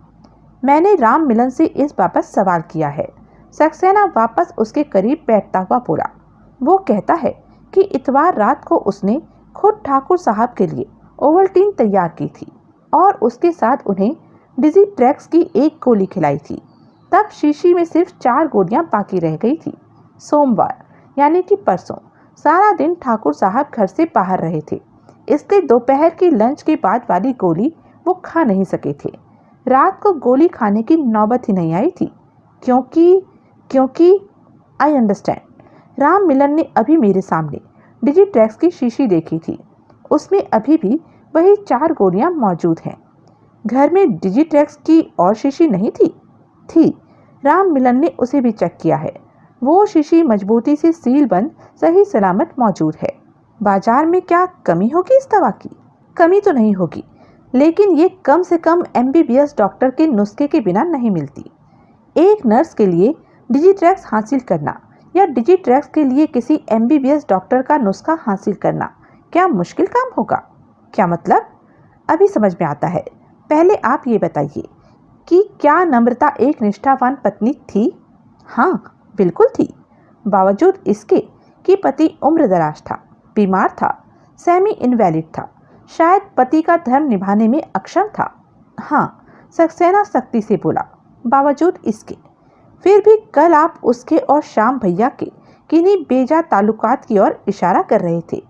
मैंने राम मिलन से इस बाबत सवाल किया है। सक्सेना वापस उसके करीब बैठता हुआ बोला। वो कहता है कि इतवार रात को उसने खुद ठाकुर साहब के लिए ओवल्टीन तैयार की थी और उसके साथ उन्हें डिजिट्रैक्स की एक गोली खिलाई थी। तब शीशी में सिर्फ 4 गोलियां बाकी रह गई थी। सोमवार यानी कि परसों सारा दिन ठाकुर साहब घर से बाहर रहे थे, इसलिए दोपहर की लंच के बाद वाली गोली वो खा नहीं सके थे। रात को गोली खाने की नौबत ही नहीं आई थी क्योंकि आई अंडरस्टैंड। राम मिलन ने अभी मेरे सामने डिजिट्रैक्स की शीशी देखी थी, उसमें अभी भी वही 4 गोलियां मौजूद हैं। घर में डिजिट्रैक्स की और शीशी नहीं थी? राम मिलन ने उसे भी चेक किया है। वो शीशी मजबूती से सील बंद सही सलामत मौजूद है। बाजार में क्या कमी होगी इस दवा की? कमी तो नहीं होगी, लेकिन ये कम से कम MBBS डॉक्टर के नुस्खे के बिना नहीं मिलती। एक नर्स के लिए डिजिट्रैक्स हासिल करना या डिजिट्रैक्स के लिए किसी MBBS डॉक्टर का नुस्खा हासिल करना क्या मुश्किल काम होगा? क्या मतलब? अभी समझ में आता है। पहले आप ये बताइए कि क्या नम्रता एक निष्ठावान पत्नी थी? हाँ, बिल्कुल थी। बावजूद इसके कि पति उम्रदराज था, बीमार था, सेमी इनवैलिड था, शायद पति का धर्म निभाने में अक्षम था। हाँ, सक्सेना सख्ती से बोला। बावजूद इसके फिर भी कल आप उसके और श्याम भैया के किन्हीं बेजा ताल्लुकात की ओर इशारा कर रहे थे।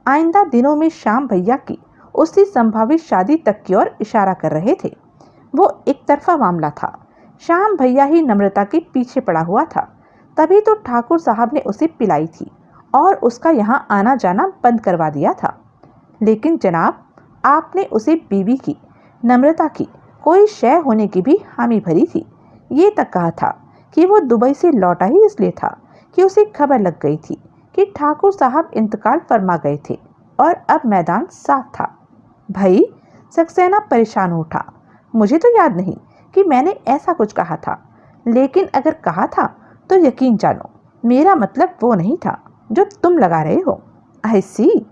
आइंदा दिनों में श्याम भैया की उसकी संभावित शादी तक की ओर इशारा कर रहे थे। वो एक तरफा मामला था। श्याम भैया ही नम्रता के पीछे पड़ा हुआ था, तभी तो ठाकुर साहब ने उसे पिलाई थी और उसका यहाँ आना जाना बंद करवा दिया था। लेकिन जनाब, आपने उसे बीवी की, नम्रता की कोई शय होने की भी हामी भरी थी। ये तक कहा था कि वो दुबई से लौटा ही इसलिए था कि उसे खबर लग गई थी कि ठाकुर साहब इंतकाल फरमा गए थे और अब मैदान साफ था। भाई, सक्सेना परेशान उठा। मुझे तो याद नहीं कि मैंने ऐसा कुछ कहा था, लेकिन अगर कहा था तो यकीन जानो मेरा मतलब वो नहीं था जो तुम लगा रहे हो। आई सी।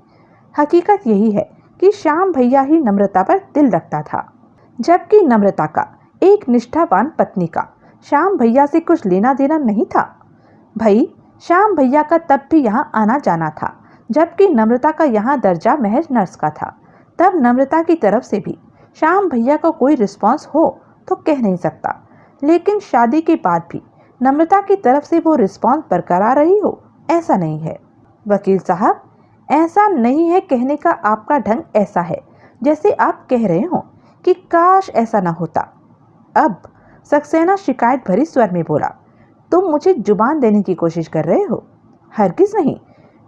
हकीकत यही है कि श्याम भैया ही नम्रता पर दिल रखता था, जबकि नम्रता का एक निष्ठावान पत्नी का श्याम भैया से कुछ लेना देना नहीं था। भाई, श्याम भैया का तब भी यहाँ आना जाना था, जबकि नम्रता का यहाँ दर्जा महज नर्स का था। तब नम्रता की तरफ से भी श्याम भैया को कोई रिस्पांस हो तो कह नहीं सकता, लेकिन शादी के बाद भी नम्रता की तरफ से वो रिस्पांस बरकरार रही हो, ऐसा नहीं है। वकील साहब, ऐसा नहीं है कहने का आपका ढंग ऐसा है जैसे आप कह रहे हो कि काश ऐसा ना होता। अब सक्सेना शिकायत भरी स्वर में बोला, तुम मुझे जुबान देने की कोशिश कर रहे हो? हरगिज नहीं।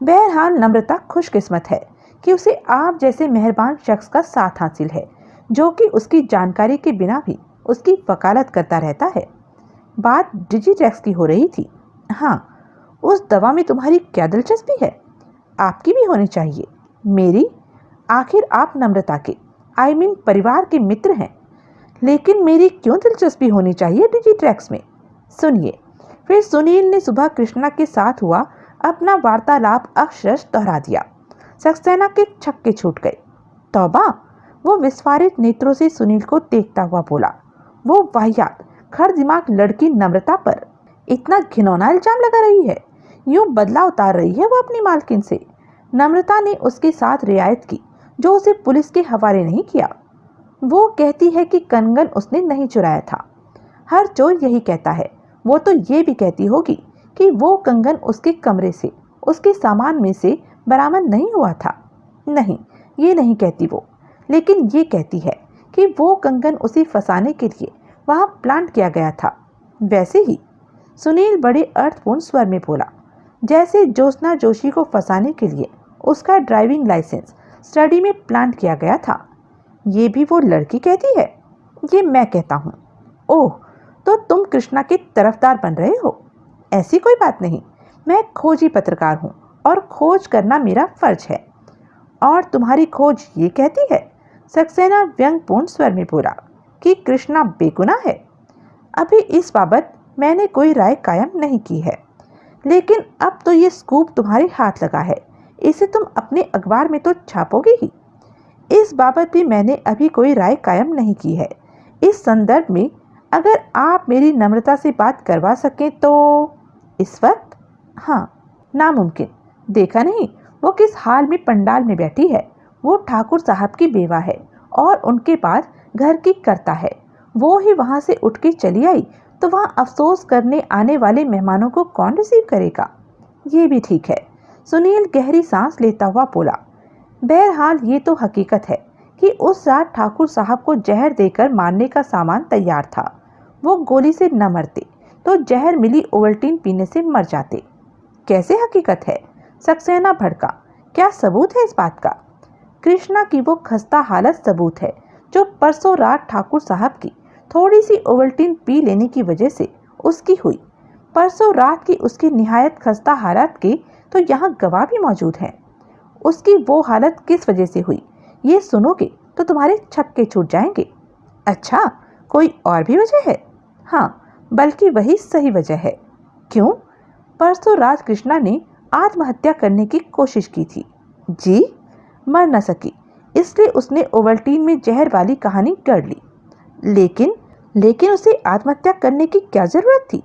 बहरहाल नम्रता खुशकिस्मत है कि उसे आप जैसे मेहरबान शख्स का साथ हासिल है, जो कि उसकी जानकारी के बिना भी उसकी वकालत करता रहता है। बात डिजिट्रैक्स की हो रही थी। हाँ, उस दवा में तुम्हारी क्या दिलचस्पी है? आपकी भी होनी चाहिए। मेरी? आखिर आप नम्रता के परिवार के मित्र हैं। लेकिन मेरी क्यों दिलचस्पी होनी चाहिए डिजिट्रैक्स में? सुनिए। फिर सुनील ने सुबह कृष्णा के साथ हुआ अपना वार्तालाप अक्षरश दोहरा दिया। सक्सेना के छक्के छूट गए। तौबा! वो विस्फारित नेत्रों से सुनील को देखता हुआ बोला। वो वाहियात खर दिमाग लड़की नम्रता पर इतना घिनौना इल्जाम लगा रही है, यूं बदला उतार रही है वो अपनी मालकिन से। नम्रता ने उसके साथ रियायत की, जो उसे पुलिस के हवाले नहीं किया। वो कहती है कि कंगन उसने नहीं चुराया था। हर चोर यही कहता है। वो तो ये भी कहती होगी कि वो कंगन उसके कमरे से, उसके सामान में से बरामद नहीं हुआ था। नहीं, ये नहीं कहती वो, लेकिन ये कहती है कि वो कंगन उसे फंसाने के लिए वहाँ प्लांट किया गया था। वैसे ही सुनील बड़े अर्थपूर्ण स्वर में बोला, जैसे ज्योत्सना जोशी को फंसाने के लिए उसका ड्राइविंग लाइसेंस स्टडी में प्लांट किया गया था। ये भी वो लड़की कहती है? ये मैं कहता हूँ। ओह, तो तुम कृष्णा के तरफदार बन रहे हो? ऐसी कोई बात नहीं। मैं खोजी पत्रकार हूँ और खोज करना मेरा फर्ज है। और तुम्हारी खोज ये कहती है, सक्सेना व्यंग्यपूर्ण स्वर में बोला, कि कृष्णा बेगुनाह है। अभी इस बाबत मैंने कोई राय कायम नहीं की है, लेकिन अब तो ये स्कूप तुम्हारे हाथ लगा है, इसे तुम अपने अखबार में तो छापोगे ही। इस बाबत भी मैंने अभी कोई राय कायम नहीं की है। इस संदर्भ में अगर आप मेरी नम्रता से बात करवा सकें तो। इस वक्त? हाँ, नामुमकिन। देखा नहीं वो किस हाल में पंडाल में बैठी है। वो ठाकुर साहब की बेवा है और उनके पास घर की करता है। वो ही वहाँ से उठ के चली आई तो वहाँ अफसोस करने आने वाले मेहमानों को कौन रिसीव करेगा? ये भी ठीक है। सुनील गहरी सांस लेता हुआ बोला। बहरहाल ये तो हकीकत है कि उस रात ठाकुर साहब को जहर देकर मारने का सामान तैयार था। वो गोली से न मरते तो जहर मिली ओवल्टीन पीने से मर जाते। कैसे हकीकत है? सक्सेना भड़का। क्या सबूत है इस बात का? कृष्णा की वो खस्ता हालत सबूत है, जो परसों रात ठाकुर साहब की थोड़ी सी ओवल्टीन पी लेने की वजह से उसकी हुई। परसों रात की उसकी निहायत खस्ता हालत के तो यहाँ गवाह भी मौजूद हैं। उसकी वो हालत किस वजह से हुई ये सुनोगे तो तुम्हारे छक्के छूट जाएंगे। अच्छा, कोई और भी वजह है? हाँ, बल्कि वही सही वजह है। क्यों? परसों रात कृष्णा ने आत्महत्या करने की कोशिश की थी। जी? मर न सकी, इसलिए उसने ओवल्टीन में जहर वाली कहानी गढ़ ली। लेकिन उसे आत्महत्या करने की क्या जरूरत थी?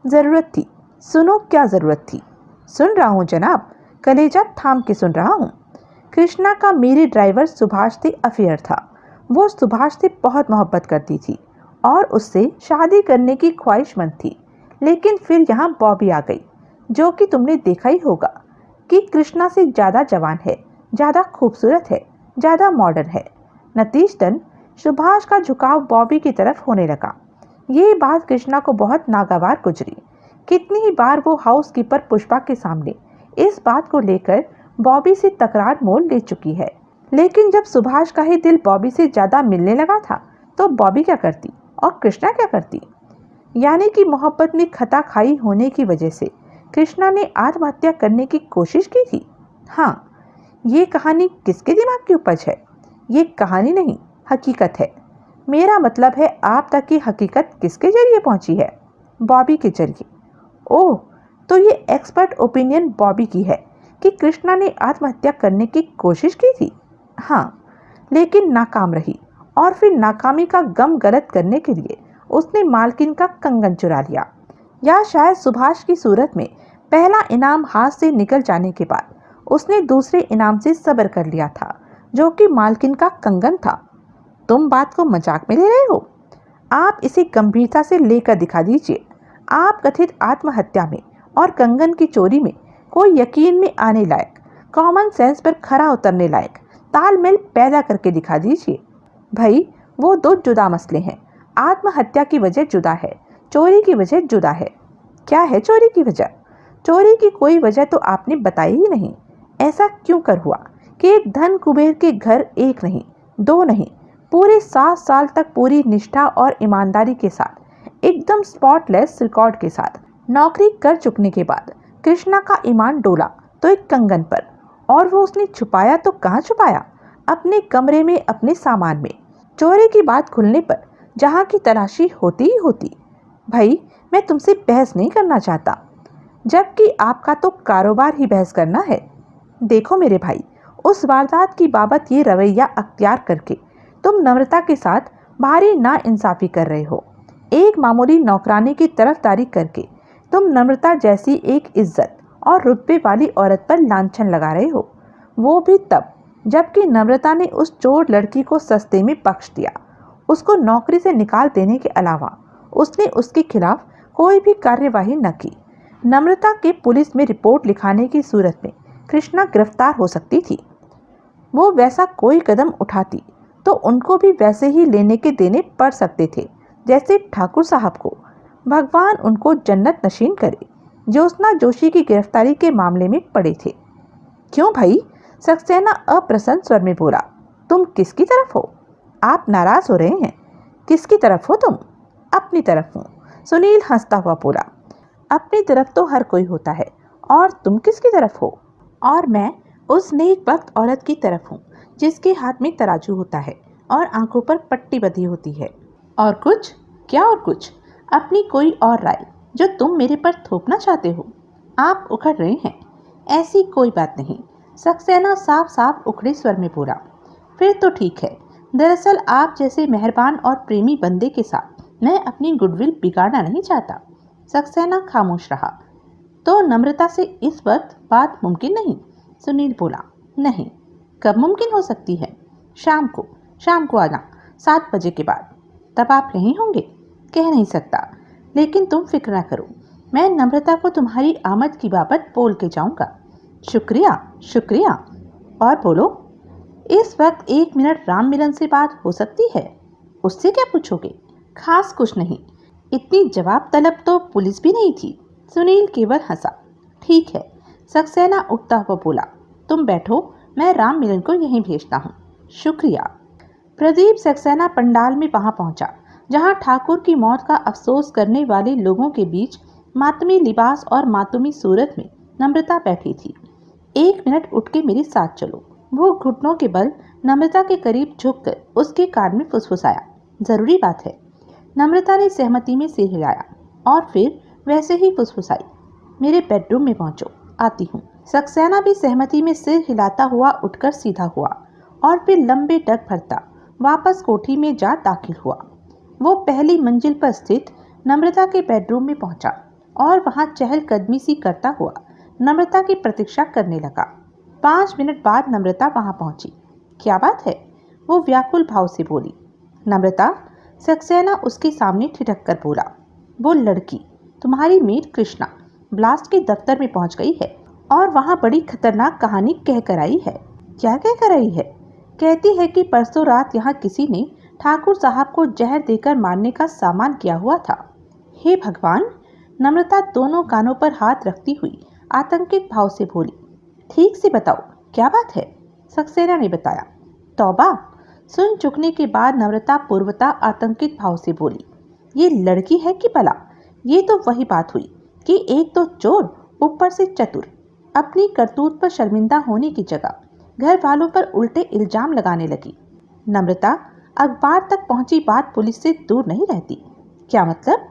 जरूरत थी। सुनो क्या जरूरत थी। सुन रहा हूँ जनाब, कलेजा थाम के सुन रहा हूँ। कृष्णा का मेरे ड्राइवर सुभाष से अफेयर था। वो सुभाष से बहुत मोहब्बत करती थी और उससे शादी करने की ख्वाहिशमंद थी। लेकिन फिर यहाँ बॉबी आ गई, जो कि तुमने देखा ही होगा कि कृष्णा से ज़्यादा जवान है, ज़्यादा खूबसूरत है, ज़्यादा मॉडर्न है। नतीजतन सुभाष का झुकाव बॉबी की तरफ होने लगा। ये बात कृष्णा को बहुत नागवार गुजरी। कितनी ही बार वो हाउसकीपर पुष्पा के सामने इस बात को लेकर बॉबी से तकरार मोल ले चुकी है। लेकिन जब सुभाष का ही दिल बॉबी से ज़्यादा मिलने लगा था तो बॉबी क्या करती और कृष्णा क्या करती? यानी कि मोहब्बत में खता खाई होने की वजह से कृष्णा ने आत्महत्या करने की कोशिश की थी। हाँ, ये कहानी किसके दिमाग की उपज है? ये कहानी नहीं, हकीकत है। मेरा मतलब है आप तक की हकीकत किसके जरिए पहुंची है? बॉबी के जरिए। ओह, तो ये एक्सपर्ट ओपिनियन बॉबी की है कि कृष्णा ने आत्महत्या करने की कोशिश की थी। हाँ, लेकिन नाकाम रही और फिर नाकामी का गम गलत करने के लिए उसने मालकिन का कंगन चुरा लिया। या शायद सुभाष की सूरत में पहला इनाम हाथ से निकल जाने के बाद उसने दूसरे इनाम से सब्र कर लिया था, जो कि मालकिन का कंगन था। तुम बात को मजाक में ले रहे हो? आप इसे गंभीरता से लेकर दिखा दीजिए। आप कथित आत्महत्या में और कंगन की चोरी में कोई यकीन में आने लायक, कॉमन सेंस पर खरा उतरने लायक तालमेल पैदा करके दिखा दीजिए। भाई, वो दो जुदा मसले हैं। आत्महत्या की वजह जुदा है, चोरी की वजह जुदा है। क्या है चोरी की वजह? चोरी की कोई वजह तो आपने बताई ही नहीं। ऐसा क्यों कर हुआ कि एक धन कुबेर के घर एक नहीं, दो नहीं, पूरे 7 साल तक पूरी निष्ठा और ईमानदारी के साथ, एकदम स्पॉटलेस रिकॉर्ड के साथ नौकरी कर चुकने के बाद कृष्णा का ईमान डोला तो एक कंगन पर, और वो उसने छुपाया तो कहाँ छुपाया? अपने कमरे में, अपने सामान में। चोरी की बात खुलने पर जहाँ की तलाशी होती ही होती। भाई, मैं तुमसे बहस नहीं करना चाहता, जबकि आपका तो कारोबार ही बहस करना है। देखो मेरे भाई, उस वारदात की बाबत ये रवैया अख्तियार करके तुम नम्रता के साथ भारी नाइंसाफी कर रहे हो। एक मामूली नौकरानी की तरफदारी करके तुम नम्रता जैसी एक इज्जत और रुतबे वाली औरत पर लांछन लगा रहे हो, वो भी तब जबकि नम्रता ने उस चोर लड़की को सस्ते में बख्श दिया। उसको नौकरी से निकाल देने के अलावा उसने उसके खिलाफ कोई भी कार्यवाही न की। नम्रता के पुलिस में रिपोर्ट लिखाने की सूरत में कृष्णा गिरफ्तार हो सकती थी। वो वैसा कोई कदम उठाती तो उनको भी वैसे ही लेने के देने पड़ सकते थे जैसे ठाकुर साहब को। भगवान उनको जन्नत नशीन करे, ज्योत्सना जोशी की गिरफ्तारी के मामले में पड़े थे। क्यों भाई? सक्सेना अप्रसन्न स्वर में बोला। तुम किसकी तरफ हो? आप नाराज हो रहे हैं। किसकी तरफ हो तुम? अपनी तरफ हूँ, सुनील हंसता हुआ बोला। अपनी तरफ तो हर कोई होता है, और तुम किसकी तरफ हो? और मैं उस नेकबख्त औरत की तरफ हूँ जिसके हाथ में तराजू होता है और आंखों पर पट्टी बंधी होती है। और कुछ? क्या और कुछ? अपनी कोई और राय जो तुम मेरे पर थोपना चाहते हो? आप उखड़ रहे हैं। ऐसी कोई बात नहीं, सक्सेना साफ साफ उखड़े स्वर में बोला। फिर तो ठीक है। दरअसल आप जैसे मेहरबान और प्रेमी बंदे के साथ मैं अपनी गुडविल बिगाड़ना नहीं चाहता। सक्सेना खामोश रहा। तो नम्रता से इस वक्त बात मुमकिन नहीं? सुनील बोला। नहीं। कब मुमकिन हो सकती है? शाम को आना, 7 बजे के बाद। तब आप यहीं होंगे? कह नहीं सकता, लेकिन तुम फिक्र ना करो, मैं नम्रता को तुम्हारी आमद की बाबत बोल के जाऊंगा। शुक्रिया। और बोलो। इस वक्त 1 मिनट राम मिलन से बात हो सकती है? उससे क्या पूछोगे? खास कुछ नहीं। इतनी जवाब तलब तो पुलिस भी नहीं थी। सुनील केवल हंसा। ठीक है। सक्सेना उठता हुआ बोला। तुम बैठो, मैं राम मिलन को यहीं भेजता हूँ। शुक्रिया। प्रदीप सक्सेना पंडाल में वहां पहुंचा। जहां ठाकुर की मौत का अफसोस करने वाले लोगों के बीच मातमी लिबास और मातमी सूरत में नम्रता बैठी थी। 1 मिनट उठ के मेरे साथ चलो। वो घुटनों के बल नम्रता के करीब झुककर उसके कान में फुसफुसाया। जरूरी बात है। नम्रता ने सहमति में सिर हिलाया और फिर वैसे ही फुसफुसाई, मेरे बेडरूम में पहुंचो, आती हूँ। सक्सेना भी सहमति में सिर हिलाता हुआ उठकर सीधा हुआ और फिर लंबे डग भरता वापस कोठी में जा दाखिल हुआ। वो पहली मंजिल पर स्थित नम्रता के बेडरूम में पहुंचा और वहां चहलकदमी सी करता हुआ नम्रता की प्रतीक्षा करने लगा। 5 मिनट बाद नम्रता वहां पहुंची। क्या बात है? वो व्याकुल भाव से बोली। नम्रता, सक्सेना उसके सामने ठिठक कर बोला। वो लड़की, तुम्हारी मेड कृष्णा, ब्लास्ट के दफ्तर में पहुंच गई है और वहां बड़ी खतरनाक कहानी कह कर आई है। क्या कह कर आई है? कहती है कि परसों रात यहाँ किसी ने ठाकुर साहब को जहर देकर मारने का सामान किया हुआ था। हे भगवान! नम्रता दोनों कानों पर हाथ रखती हुई आतंकित भाव से बोली। ठीक से बताओ, क्या बात है? सक्सेना ने बताया। तौबा! सुन चुकने के बाद नम्रता पूर्वता आतंकित भाव से बोली। ये लड़की है कि भला? ये तो वही बात हुई कि एक तो चोर, ऊपर से चतुर, अपनी करतूत पर शर्मिंदा होने की जगह घर वालों पर उल्टे इल्जाम लगाने लगी। नम्रता, अखबार तक पहुंची बात पुलिस से दूर नहीं रहती। क्या मतलब?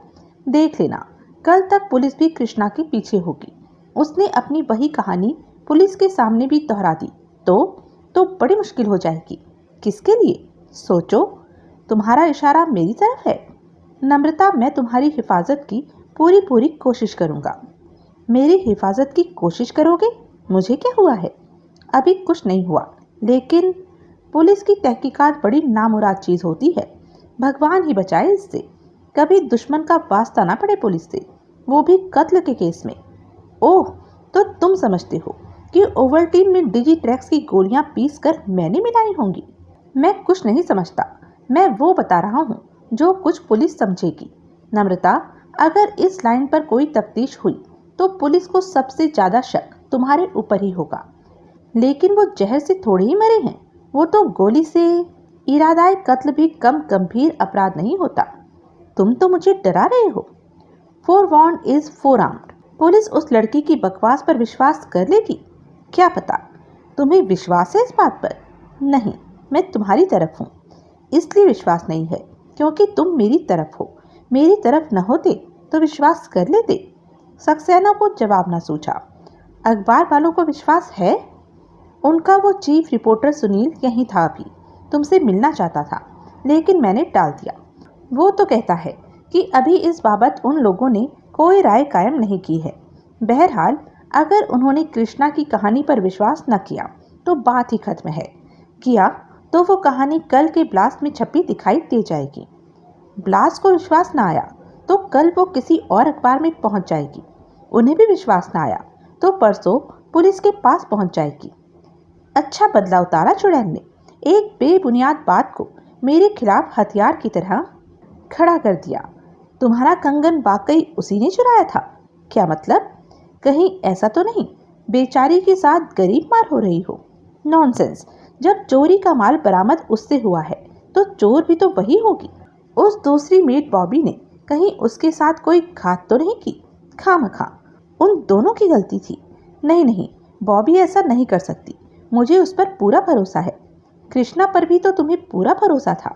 देख लेना, कल तक पुलिस भी कृष्णा के पीछे होगी। उसने अपनी वही कहानी पुलिस के सामने भी दोहरा दी तो बड़ी मुश्किल हो जाएगी। किसके लिए? सोचो। तुम्हारा इशारा मेरी तरफ है। नम्रता, मैं तुम्हारी हिफाजत की पूरी कोशिश करूंगा। मेरी हिफाजत की कोशिश करोगे? मुझे क्या हुआ है? अभी कुछ नहीं हुआ, लेकिन पुलिस की तहकीकात बड़ी नामुराद चीज होती है। भगवान ही बचाए इससे। कभी दुश्मन का वास्ता ना पड़े पुलिस से, वो भी कत्ल के केस में। ओह, तो तुम समझते हो कि ओवल्टीन में डिजीट्रैक्स की गोलियां पीस कर मैंने मिलाई होंगी? मैं कुछ नहीं समझता। मैं वो बता रहा हूँ जो कुछ पुलिस समझेगी। नम्रता, अगर इस लाइन पर कोई तफ्तीश हुई तो पुलिस को सबसे ज्यादा शक तुम्हारे ऊपर ही होगा। लेकिन वो जहर से थोड़े ही मरे हैं, वो तो गोली से। इरादाए कत्ल भी कम गंभीर अपराध नहीं होता। तुम तो मुझे डरा रहे हो। फोरवॉर्न्ड इज फोरआर्म्ड। पुलिस उस लड़की की बकवास पर विश्वास कर लेगी। क्या पता। तुम्हें विश्वास है इस बात पर? नहीं, मैं तुम्हारी तरफ हूँ, इसलिए विश्वास नहीं है क्योंकि तुम मेरी तरफ हो। मेरी तरफ न होते तो विश्वास कर लेते। सक्सेना को जवाब न सूझा। अखबार वालों को विश्वास है? उनका वो चीफ रिपोर्टर सुनील यहीं था, अभी तुमसे मिलना चाहता था, लेकिन मैंने टाल दिया। वो तो कहता है कि अभी इस बाबत उन लोगों ने कोई राय कायम नहीं की है। बहरहाल, अगर उन्होंने कृष्णा की कहानी पर विश्वास न किया तो बात ही खत्म है। किया तो वो कहानी कल के ब्लास्ट में छपी दिखाई दे जाएगी। ब्लास्ट को विश्वास न आया तो कल वो किसी और अखबार में पहुंच जाएगी। उन्हें भी विश्वास न आया तो परसों पुलिस के पास पहुंच जाएगी। अच्छा बदला उतारा चुड़ैल ने। एक बेबुनियाद बात को मेरे खिलाफ हथियार की तरह खड़ा कर दिया। तुम्हारा कंगन वाकई उसी ने चुराया था? क्या मतलब? कहीं ऐसा तो नहीं बेचारी के साथ गरीब मार हो रही हो? नॉनसेंस। जब चोरी का माल बरामद उससे हुआ है तो चोर भी तो वही होगी। उस दूसरी मेड बॉबी ने कहीं उसके साथ कोई घात तो नहीं की? खामखा। उन दोनों की गलती थी। नहीं, बॉबी ऐसा नहीं कर सकती। मुझे उस पर पूरा भरोसा है। कृष्णा पर भी तो तुम्हें पूरा भरोसा था।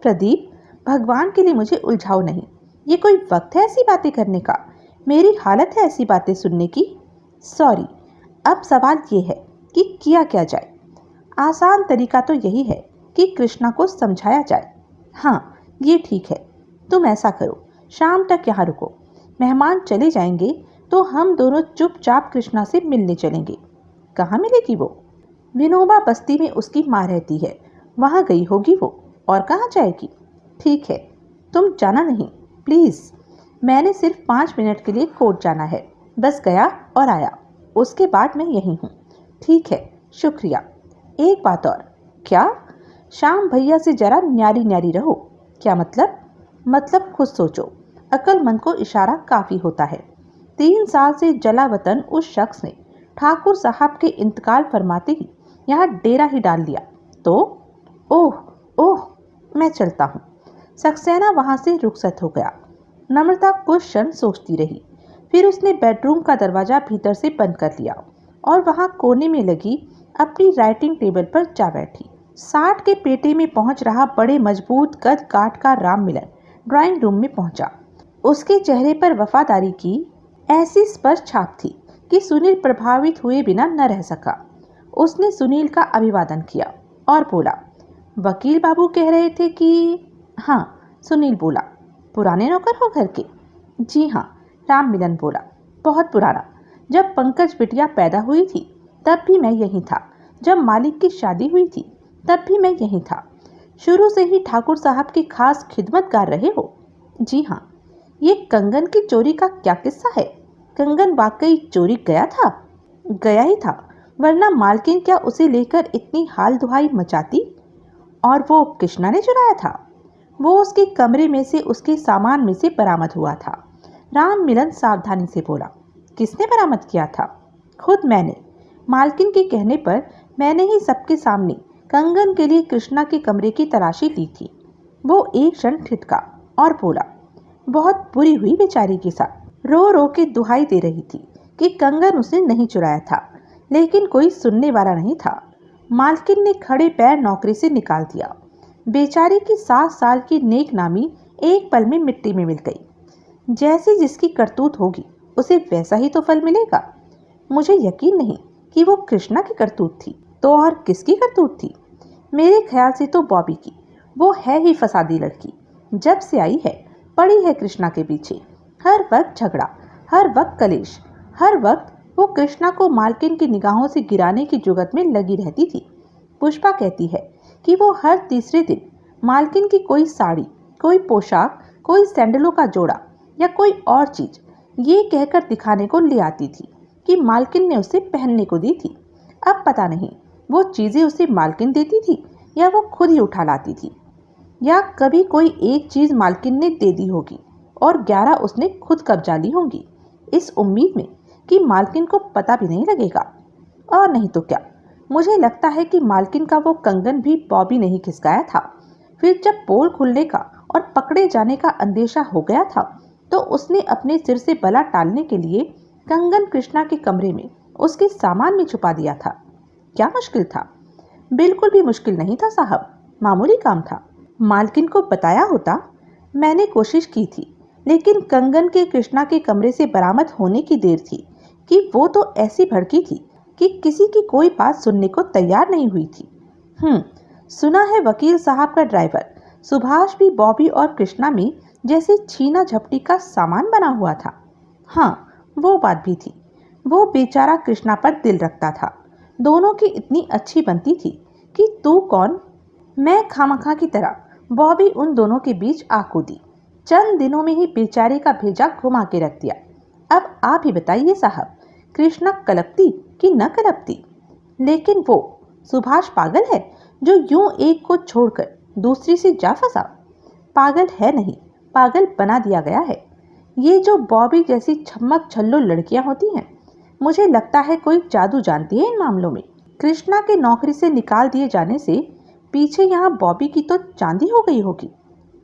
प्रदीप, भगवान के लिए मुझे उलझाओ नहीं। ये कोई वक्त है ऐसी बातें करने का? मेरी हालत है ऐसी बातें सुनने की। सॉरी। अब सवाल ये है कि किया क्या जाए। आसान तरीका तो यही है कि कृष्णा को समझाया जाए। हाँ, ये ठीक है। तुम ऐसा करो, शाम तक यहाँ रुको। मेहमान चले जाएंगे तो हम दोनों चुपचाप कृष्णा से मिलने चलेंगे। कहाँ मिलेगी वो? विनोबा बस्ती में उसकी माँ रहती है, वहाँ गई होगी वो। और कहाँ जाएगी? ठीक है, तुम जाना नहीं प्लीज़। मैंने सिर्फ 5 मिनट के लिए कोर्ट जाना है, बस गया और आया। उसके बाद मैं यहीं हूँ। ठीक है, शुक्रिया। एक बात और। क्या? शाम भैया से जरा न्यारी न्यारी रहो। क्या मतलब? मतलब खुद सोचो। अक्लमंद को इशारा काफ़ी होता है। 3 साल से जला वतन उस शख्स ने ठाकुर साहब के इंतकाल फरमाते ही यहाँ डेरा ही डाल लिया तो। ओह ओह, मैं चलता हूँ। सक्सेना वहां से रुखसत हो गया। नम्रता कुछ क्षण सोचती रही, फिर उसने बेडरूम का दरवाजा भीतर से बंद कर लिया और वहां कोने में लगी अपनी राइटिंग टेबल पर जा बैठी। 60 के पेटे में पहुंच रहा बड़े मजबूत कद काठ का राम मिलन ड्राइंग रूम में पहुंचा। उसके चेहरे पर वफादारी की ऐसी स्पष्ट छाप थी कि सुनील प्रभावित हुए बिना न रह सका। उसने सुनील का अभिवादन किया और बोला, वकील बाबू कह रहे थे कि। हाँ, सुनील बोला, पुराने नौकर हो घर के? जी हाँ, राम मिलन बोला, बहुत पुराना। जब पंकज बिटिया पैदा हुई थी तब भी मैं यहीं था, जब मालिक की शादी हुई थी तब भी मैं यहीं था। शुरू से ही ठाकुर साहब की खास खिदमतगार रहे हो? जी हाँ। ये कंगन की चोरी का क्या किस्सा है? कंगन वाकई चोरी गया था? गया ही था, वरना मालकिन क्या उसे लेकर इतनी हाल दुहाई मचाती? और वो कृष्णा ने चुराया था? वो उसके कमरे में से उसके सामान में से बरामद हुआ था। राम मिलन सावधानी से बोला, किसने बरामद किया था? खुद मैंने। मालकिन के कहने पर मैंने ही सबके सामने कंगन के लिए कृष्णा के कमरे की तलाशी ली थी। वो एक क्षण ठिठका और बोला, बहुत बुरी हुई बेचारी के साथ। रो रो के दुहाई दे रही थी कि कंगन उसने नहीं चुराया था, लेकिन कोई सुनने वाला नहीं था। मालकिन ने खड़े पैर नौकरी से निकाल दिया। बेचारी की 7 साल की नेक नामी एक पल में मिट्टी में मिल गई। जैसी जिसकी करतूत होगी उसे वैसा ही तो फल मिलेगा। मुझे यकीन नहीं कि वो कृष्णा की करतूत थी, तो और किसकी करतूत थी? मेरे ख्याल से तो बॉबी की। वो है ही फसादी लड़की। जब से आई है पड़ी है कृष्णा के पीछे। हर वक्त झगड़ा, हर वक्त कलेश, हर वक्त वो कृष्णा को मालकिन की निगाहों से गिराने की जुगत में लगी रहती थी। पुष्पा कहती है कि वो हर तीसरे दिन मालकिन की कोई साड़ी, कोई पोशाक, कोई सैंडलों का जोड़ा या कोई और चीज ये कहकर दिखाने को ले आती थी कि मालकिन ने उसे पहनने को दी थी। अब पता नहीं वो चीजें उसे मालकिन देती थी या वो खुद ही उठा लाती थी, या कभी कोई एक चीज मालकिन ने दे दी होगी और 11 उसने खुद कब्जा ली होंगी, इस उम्मीद में कि मालकिन को पता भी नहीं लगेगा। और नहीं तो क्या, मुझे लगता है कि मालकिन का वो कंगन भी बॉबी नहीं खिसकाया था। फिर जब पोल खुलने का और पकड़े जाने का अंदेशा हो गया था तो उसने अपने सिर से बला टालने के लिए कंगन कृष्णा के कमरे में उसके सामान में छुपा दिया था। क्या मुश्किल था? बिल्कुल भी मुश्किल नहीं था साहब, मामूली काम था। मालकिन को बताया होता। मैंने कोशिश की थी, लेकिन कंगन के कृष्णा के कमरे से बरामद होने की देर थी कि वो तो ऐसी भड़की थी कि किसी की कोई बात सुनने को तैयार नहीं हुई थी। सुना है वकील साहब का ड्राइवर सुभाष भी बॉबी और कृष्णा में जैसे छीना झपटी का सामान बना हुआ था। हाँ, वो बात भी थी। वो बेचारा कृष्णा पर दिल रखता था। दोनों की इतनी अच्छी बनती थी कि तू कौन मैं खामखा की तरह बॉबी उन दोनों के बीच आ कूदी। चंद दिनों में ही बेचारे का भेजा घुमा के रख दिया। अब आप ही बताइए साहब, कृष्णा कलपती कि न कलपती? लेकिन वो सुभाष पागल है जो यूं एक को छोड़कर दूसरी से जा फंसा? पागल है नहीं, पागल बना दिया गया है। ये जो बॉबी जैसी छम्मक छल्लो लड़कियां होती हैं, मुझे लगता है कोई जादू जानती है इन मामलों में। कृष्णा के नौकरी से निकाल दिए जाने से पीछे यहाँ बॉबी की तो चांदी हो गई होगी।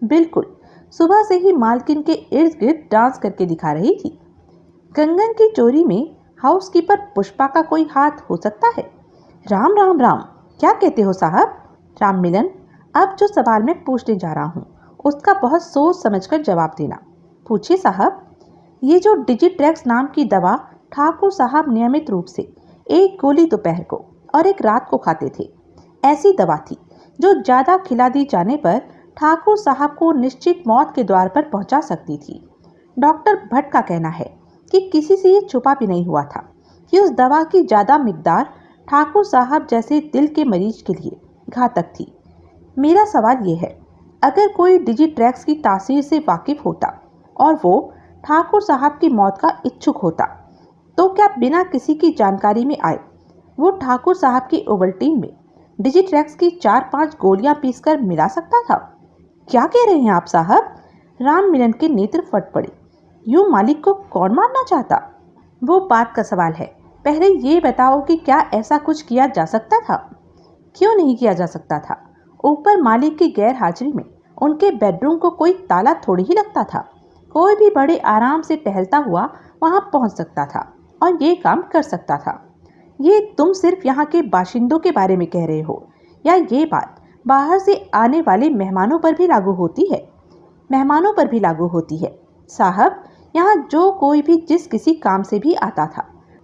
बिल्कुल, सुबह से ही मालकिन के इर्द गिर्द डांस करके दिखा रही थी। कंगन की चोरी में हाउसकीपर पुष्पा का कोई हाथ हो सकता है? राम राम राम, क्या कहते हो साहब? राम मिलन, अब जो सवाल मैं पूछने जा रहा हूँ उसका बहुत सोच समझकर जवाब देना। पूछिए साहब। ये जो डिजिट्रेक्स नाम की दवा ठाकुर साहब नियमित रूप से एक गोली दोपहर को और एक रात को खाते थे, ऐसी दवा थी जो ज्यादा खिला दी जाने पर ठाकुर साहब को निश्चित मौत के द्वार पर पहुंचा सकती थी। डॉक्टर भट्ट का कहना है कि किसी से ये छुपा भी नहीं हुआ था कि उस दवा की ज्यादा मिकदार ठाकुर साहब जैसे दिल के मरीज के लिए घातक थी। मेरा सवाल ये है, अगर कोई डिजिट्रैक्स की तासीर से वाकिफ होता और वो ठाकुर साहब की मौत का इच्छुक होता, तो क्या बिना किसी की जानकारी में आए वो ठाकुर साहब की ओवल्टीन में डिजिट्रैक्स की 4-5 गोलियां पीसकर मिला सकता था? क्या कह रहे हैं आप साहब? राम मिलन के नेत्र फट पड़े। यूं मालिक को कौन मारना चाहता? वो बात का सवाल है। पहले ये बताओ कि क्या ऐसा कुछ किया जा सकता था? क्यों नहीं किया जा सकता था? ऊपर मालिक की गैर हाजिरी में उनके बेडरूम को कोई ताला थोड़ी ही लगता था। कोई भी बड़े आराम से टहलता हुआ वहां पहुंच सकता था और ये काम कर सकता था। ये तुम सिर्फ यहाँ के बाशिंदों के बारे में कह रहे हो, या ये बात बाहर से आने वाले मेहमानों पर भी लागू होती है? मेहमानों पर भी लागू होती है साहब। यहाँ जो कोई भी जिस किसी काम से भी आता था,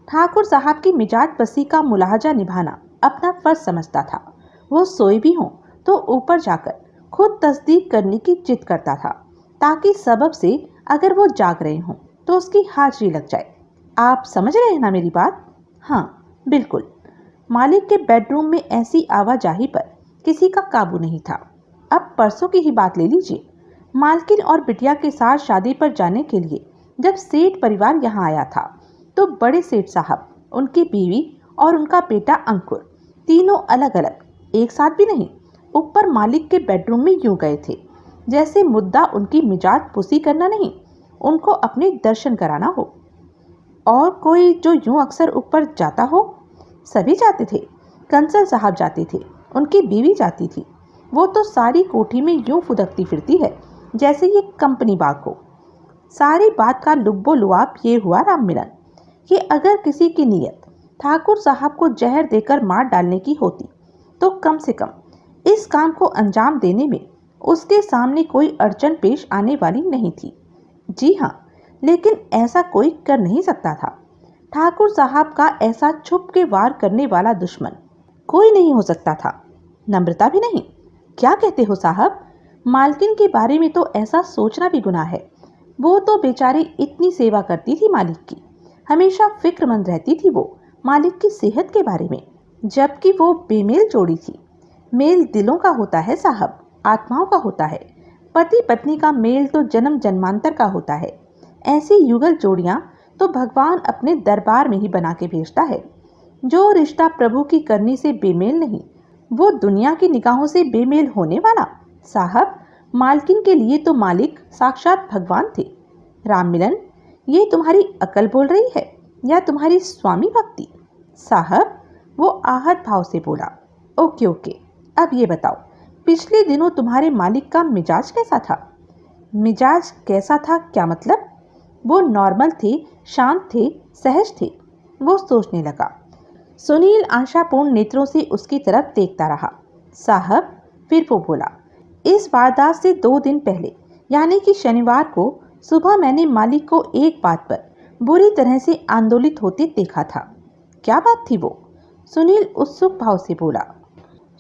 ठाकुर साहब की मिजाज बसी का मुलाहजा निभाना अपना फर्ज समझता था। वो सोए भी हों तो ऊपर जाकर खुद तस्दीक करने की जिद करता था, ताकि सबब से अगर वो जाग रहे हों तो उसकी हाजिरी लग जाए। आप समझ रहे हैं ना मेरी बात? हाँ बिल्कुल। मालिक के बेडरूम में ऐसी आवाजाही पर किसी का काबू नहीं था। अब परसों की ही बात ले लीजिए। मालकिन और बिटिया के साथ शादी पर जाने के लिए जब सेठ परिवार यहाँ आया था, तो बड़े सेठ साहब, उनकी बीवी और उनका बेटा अंकुर तीनों अलग अलग, एक साथ भी नहीं, ऊपर मालिक के बेडरूम में यूं गए थे जैसे मुद्दा उनकी मिजाज पुसी करना नहीं, उनको अपने दर्शन कराना हो। और कोई जो यूं अक्सर ऊपर जाता हो? सभी जाते थे। कंसल साहब जाते थे, उनकी बीवी जाती थी। वो तो सारी कोठी में यूं फुदकती फिरती है जैसे ये कंपनी बाग हो। सारी बात का लुब्बो लुआब ये हुआ राम मिलन कि अगर किसी की नीयत ठाकुर साहब को जहर देकर मार डालने की होती, तो कम से कम इस काम को अंजाम देने में उसके सामने कोई अड़चन पेश आने वाली नहीं थी। जी हाँ, लेकिन ऐसा कोई कर नहीं सकता था। ठाकुर साहब का ऐसा छुप के वार करने वाला दुश्मन कोई नहीं हो सकता था। नम्रता भी नहीं। क्या कहते हो साहब? मालकिन के बारे में तो ऐसा सोचना भी गुनाह है। वो तो बेचारी इतनी सेवा करती थी मालिक की, हमेशा फिक्रमंद रहती थी वो मालिक की सेहत के बारे में, जबकि वो बेमेल जोड़ी थी। मेल दिलों का होता है साहब, आत्माओं का होता है। पति पत्नी का मेल तो जन्म जन्मांतर का होता है। ऐसी युगल जोड़ियां तो भगवान अपने दरबार में ही बना के भेजता है। जो रिश्ता प्रभु की करनी से बेमेल नहीं, वो दुनिया की निगाहों से बेमेल होने वाला। साहब, मालकिन के लिए तो मालिक साक्षात भगवान थे। राम मिलन, ये तुम्हारी अकल बोल रही है या तुम्हारी स्वामी भक्ति? साहब, वो आहत भाव से बोला। ओके ओके, अब ये बताओ, पिछले दिनों तुम्हारे मालिक का मिजाज कैसा था? मिजाज कैसा था क्या मतलब? वो नॉर्मल थे, शांत थे, सहज थे? वो सोचने लगा। सुनील आशापूर्ण नेत्रों से उसकी तरफ देखता रहा। साहब, फिर वो बोला, इस वारदात से 2 दिन पहले यानी कि शनिवार को सुबह मैंने मालिक को एक बात पर बुरी तरह से आंदोलित होते देखा था। क्या बात थी वो? सुनील उत्सुक भाव से बोला।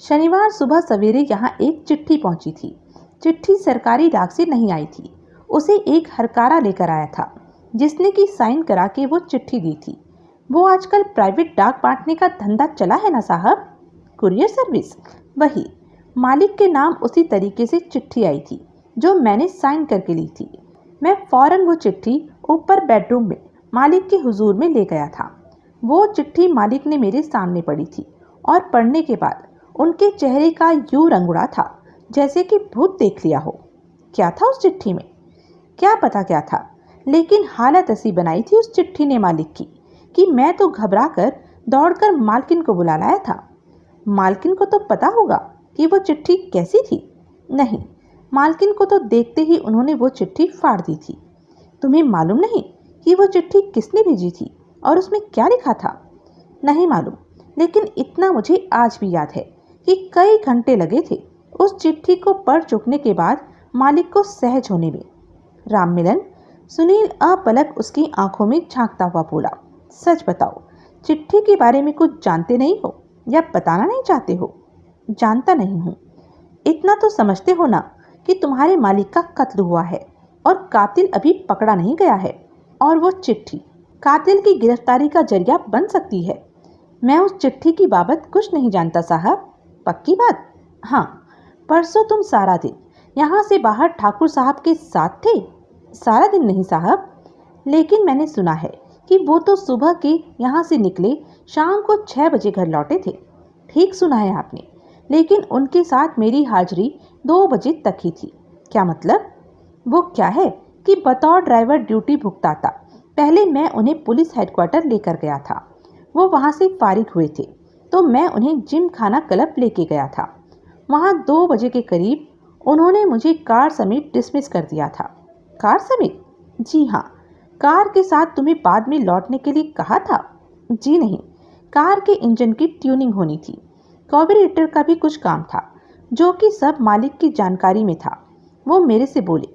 शनिवार सुबह सवेरे यहाँ एक चिट्ठी पहुंची थी। चिट्ठी सरकारी डाक से नहीं आई थी, उसे एक हरकारा लेकर आया था, जिसने की साइन करा के वो चिट्ठी दी थी। वो आजकल प्राइवेट डाक बांटने का धंधा चला है ना साहब, कुरियर सर्विस। वही मालिक के नाम उसी तरीके से चिट्ठी आई थी जो मैंने साइन करके ली थी। मैं फौरन वो चिट्ठी ऊपर बेडरूम में मालिक के हुजूर में ले गया था। वो चिट्ठी मालिक ने मेरे सामने पड़ी थी और पढ़ने के बाद उनके चेहरे का यूं रंग उड़ा था जैसे कि भूत देख लिया हो। क्या था उस चिट्ठी में? क्या पता क्या था, लेकिन हालत ऐसी बनाई थी उस चिट्ठी ने मालिक की कि मैं तो घबरा कर दौड़कर मालकिन को बुला लाया था। मालकिन को तो पता होगा कि वो चिट्ठी कैसी थी। नहीं, मालकिन को तो देखते ही उन्होंने वो चिट्ठी फाड़ दी थी। तुम्हें मालूम नहीं कि वो चिट्ठी किसने भेजी थी और उसमें क्या लिखा था? नहीं मालूम, लेकिन इतना मुझे आज भी याद है कि कई घंटे लगे थे उस चिट्ठी को पढ़ चुकने के बाद मालिक को सहज होने में। राम मिलन, सुनील अपलक उसकी आंखों में झांकता हुआ बोला, सच बताओ, चिट्ठी के बारे में कुछ जानते नहीं हो या बताना नहीं चाहते हो? जानता नहीं हूँ। इतना तो समझते हो ना कि तुम्हारे मालिक का कत्ल हुआ है और कातिल अभी पकड़ा नहीं गया है, और वो चिट्ठी कातिल की गिरफ्तारी का जरिया बन सकती है। मैं उस चिट्ठी की बाबत कुछ नहीं जानता साहब। पक्की बात? हाँ। परसों तुम सारा दिन यहाँ से बाहर ठाकुर साहब के साथ थे? सारा दिन नहीं साहब, लेकिन मैंने सुना है कि वो तो सुबह के यहाँ से निकले, शाम को 6 बजे घर लौटे थे। ठीक सुना है आपने, लेकिन उनके साथ मेरी हाजिरी 2 बजे तक ही थी। क्या मतलब? वो क्या है कि बतौर ड्राइवर ड्यूटी भुगताता पहले मैं उन्हें पुलिस हेडक्वार्टर लेकर गया था। वो वहाँ से फारिग हुए थे तो मैं उन्हें जिम खाना क्लब लेके गया था। वहाँ 2 बजे के करीब उन्होंने मुझे कार समेत डिसमिस कर दिया था। कार समेत? जी हाँ। कार के साथ तुम्हें बाद में लौटने के लिए कहा था? जी नहीं, कार के इंजन की ट्यूनिंग होनी थी। कार्बोरेटर का भी कुछ काम था जो कि सब मालिक की जानकारी में था। वो मेरे से बोले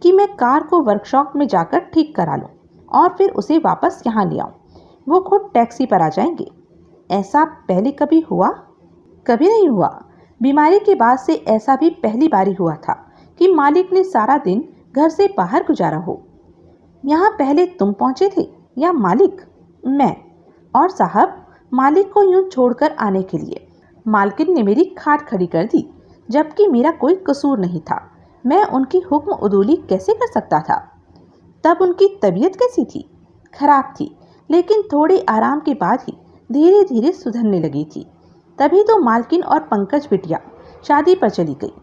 कि मैं कार को वर्कशॉप में जाकर ठीक करा लूं और फिर उसे वापस यहाँ ले आऊं। वो खुद टैक्सी पर आ जाएंगे। ऐसा पहले कभी हुआ? कभी नहीं हुआ। बीमारी के बाद से ऐसा भी पहली बारी हुआ था कि मालिक ने सारा दिन घर से बाहर गुजारा हो। यहाँ पहले तुम पहुंचे थे या मालिक? मैं। और साहब, मालिक को यूं छोड़कर आने के लिए मालकिन ने मेरी खाट खड़ी कर दी, जबकि मेरा कोई कसूर नहीं था। मैं उनकी हुक्म उदूली कैसे कर सकता था? तब उनकी तबीयत कैसी थी? खराब थी, लेकिन थोड़े आराम के बाद ही धीरे धीरे सुधरने लगी थी। तभी तो मालकिन और पंकज बिटिया शादी पर चली गई।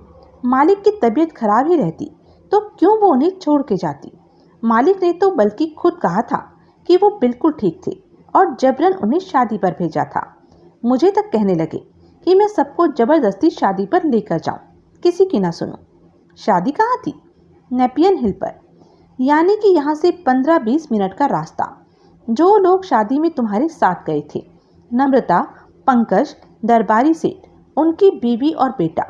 मालिक की तबीयत खराब ही रहती तो क्यों वो उन्हें छोड़ के जाती? मालिक ने तो बल्कि खुद कहा था कि वो बिल्कुल ठीक थे और जबरन उन्हें शादी पर भेजा था। मुझे तक कहने लगे कि मैं सबको जबरदस्ती शादी पर लेकर जाऊं, किसी की ना सुनूं। शादी कहाँ थी? नेपियन हिल पर, यानी कि यहाँ से 15-20 मिनट का रास्ता। जो लोग शादी में तुम्हारे साथ गए थे, नम्रता, पंकज, दरबारी सेठ, उनकी बीवी और बेटा,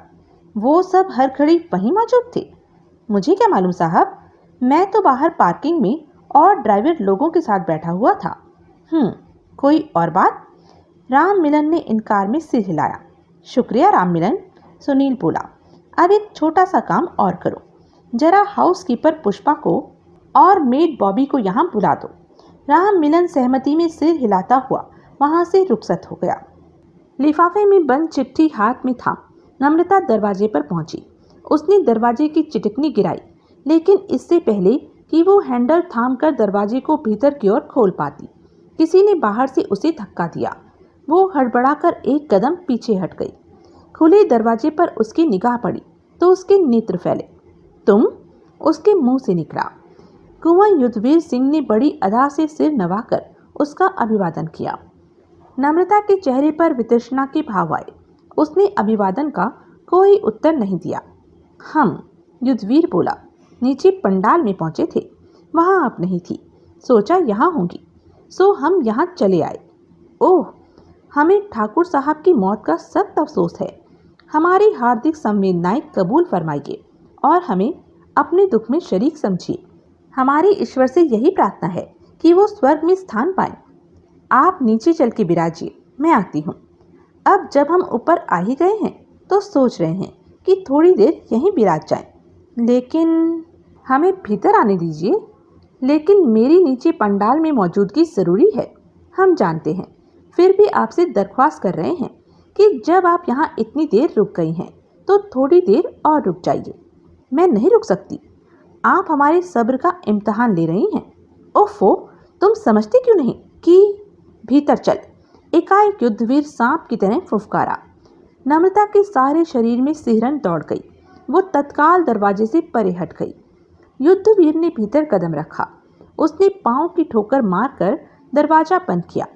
वो सब हर घड़ी वहीं मौजूद थे। मुझे क्या मालूम साहब, मैं तो बाहर पार्किंग में और ड्राइवर लोगों के साथ बैठा हुआ था। कोई और बात? राम मिलन ने इनकार में सिर हिलाया। शुक्रिया राम मिलन, सुनील बोला। अब एक छोटा सा काम और करो, जरा हाउसकीपर पुष्पा को और मेड बॉबी को यहाँ बुला दो। राम मिलन सहमति में सिर हिलाता हुआ वहाँ से रुखसत हो गया। लिफाफे में बंद चिट्ठी हाथ में थाम नम्रता दरवाजे पर पहुंची। उसने दरवाजे की चिटकनी गिराई, लेकिन इससे पहले कि वो हैंडल थाम कर दरवाजे को भीतर की ओर खोल पाती, किसी ने बाहर से उसे धक्का दिया। वो हड़बड़ाकर एक कदम पीछे हट गई। खुले दरवाजे पर उसकी निगाह पड़ी तो उसके नेत्र फैले। तुम? उसके मुंह से निकला। कुंवर युद्धवीर सिंह ने बड़ी अदा से सिर नवाकर उसका अभिवादन किया। नम्रता के चेहरे पर वितृष्णा के भाव आए। उसने अभिवादन का कोई उत्तर नहीं दिया। युद्धवीर बोला। नीचे पंडाल में पहुंचे थे, वहां आप नहीं थी। सोचा यहाँ होंगी, सो हम यहाँ चले आए। ओह, हमें ठाकुर साहब की मौत का सख्त अफसोस है। हमारी हार्दिक संवेदनाएं कबूल फरमाइए और हमें अपने दुख में शरीक समझिए। हमारी ईश्वर से यही प्रार्थना है कि वो स्वर्ग में स्थान पाए। आप नीचे चल के विराजिए, मैं आती हूँ। अब जब हम ऊपर आ ही गए हैं तो सोच रहे हैं कि थोड़ी देर यहीं विराज जाएं। लेकिन हमें भीतर आने दीजिए। लेकिन मेरी नीचे पंडाल में मौजूदगी ज़रूरी है, हम जानते हैं। फिर भी आपसे दरख्वास्त कर रहे हैं कि जब आप यहाँ इतनी देर रुक गई हैं तो थोड़ी देर और रुक जाइए। मैं नहीं रुक सकती। आप हमारे सब्र का इम्तहान ले रही हैं। ओफो, तुम समझते क्यों नहीं कि भीतर चल। एकाएक युद्धवीर सांप की तरह फुफकारा। नम्रता के सारे शरीर में सिहरन दौड़ गई। वो तत्काल दरवाजे से परे हट गई। युद्धवीर ने भीतर कदम रखा। उसने पांव की ठोकर मारकर दरवाजा बंद किया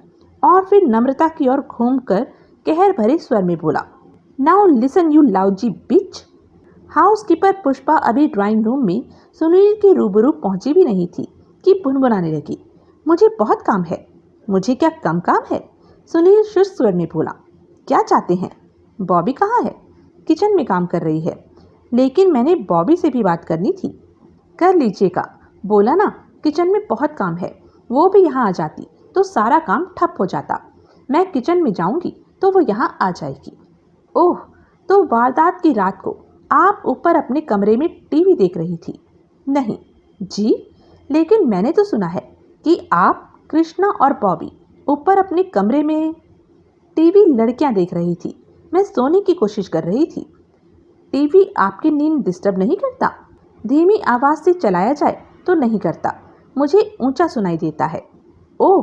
और फिर नम्रता की ओर घूमकर कहर भरे स्वर में बोला, now listen you lousy bitch. Housekeeper Pushpa अभी ड्राइंग रूम में सुनील के रूबरू पहुंची भी नहीं थी कि भुनभुनाने लगी, मुझे बहुत काम है। मुझे क्या कम काम है? सुनील शुष्क स्वर में बोला। क्या चाहते हैं? बॉबी कहाँ है? किचन में काम कर रही है। लेकिन मैंने बॉबी से भी बात करनी थी। कर लीजिएगा, बोला ना, किचन में बहुत काम है। वो भी यहाँ आ जाती तो सारा काम ठप हो जाता। मैं किचन में जाऊंगी तो वो यहाँ आ जाएगी। ओह, तो वारदात की रात को आप ऊपर अपने कमरे में टीवी देख रही थी? नहीं जी, लेकिन मैंने तो सुना है कि आप, कृष्णा और बॉबी ऊपर अपने कमरे में टीवी लड़कियां देख रही थी। मैं सोने की कोशिश कर रही थी। टीवी आपकी नींद डिस्टर्ब नहीं करता? धीमी आवाज़ से चलाया जाए तो नहीं करता, मुझे ऊंचा सुनाई देता है। ओह,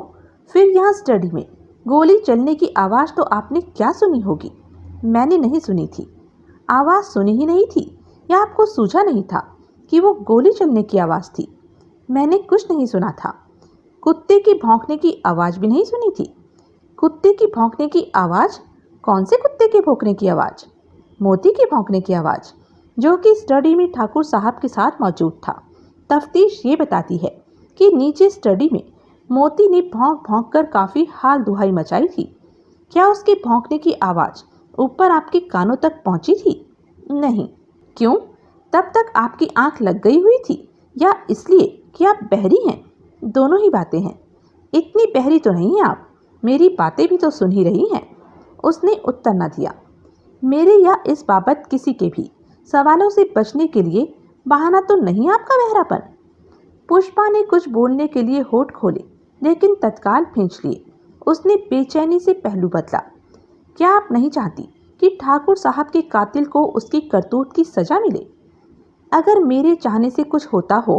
फिर यहाँ स्टडी में गोली चलने की आवाज़ तो आपने क्या सुनी होगी? मैंने नहीं सुनी थी। आवाज़ सुनी ही नहीं थी या आपको सूझा नहीं था कि वो गोली चलने की आवाज़ थी? मैंने कुछ नहीं सुना था। कुत्ते की भौंकने की आवाज़ भी नहीं सुनी थी। कुत्ते की भौंकने की आवाज़? कौन से कुत्ते के भौंकने की आवाज़? मोती के भौंकने की आवाज़? जो कि स्टडी में ठाकुर साहब के साथ मौजूद था। तफ्तीश ये बताती है कि नीचे स्टडी में मोती ने भौंक भौंक कर काफ़ी हाल दुहाई मचाई थी। क्या उसके भौंकने की आवाज़ ऊपर आपके कानों तक पहुंची थी? नहीं। क्यों? तब तक आपकी आंख लग गई हुई थी या इसलिए कि आप बहरी हैं? दोनों ही बातें हैं। इतनी बहरी तो नहीं हैं आप, मेरी बातें भी तो सुन ही रही हैं। उसने उत्तर न दिया। मेरे या इस बाबत किसी के भी सवालों से बचने के लिए बहाना तो नहीं आपका बहरापन? पुष्पा ने कुछ बोलने के लिए होठ खोले, लेकिन तत्काल खींच लिए। उसने बेचैनी से पहलू बदला। क्या आप नहीं चाहती कि ठाकुर साहब के कातिल को उसकी करतूत की सजा मिले? अगर मेरे चाहने से कुछ होता हो,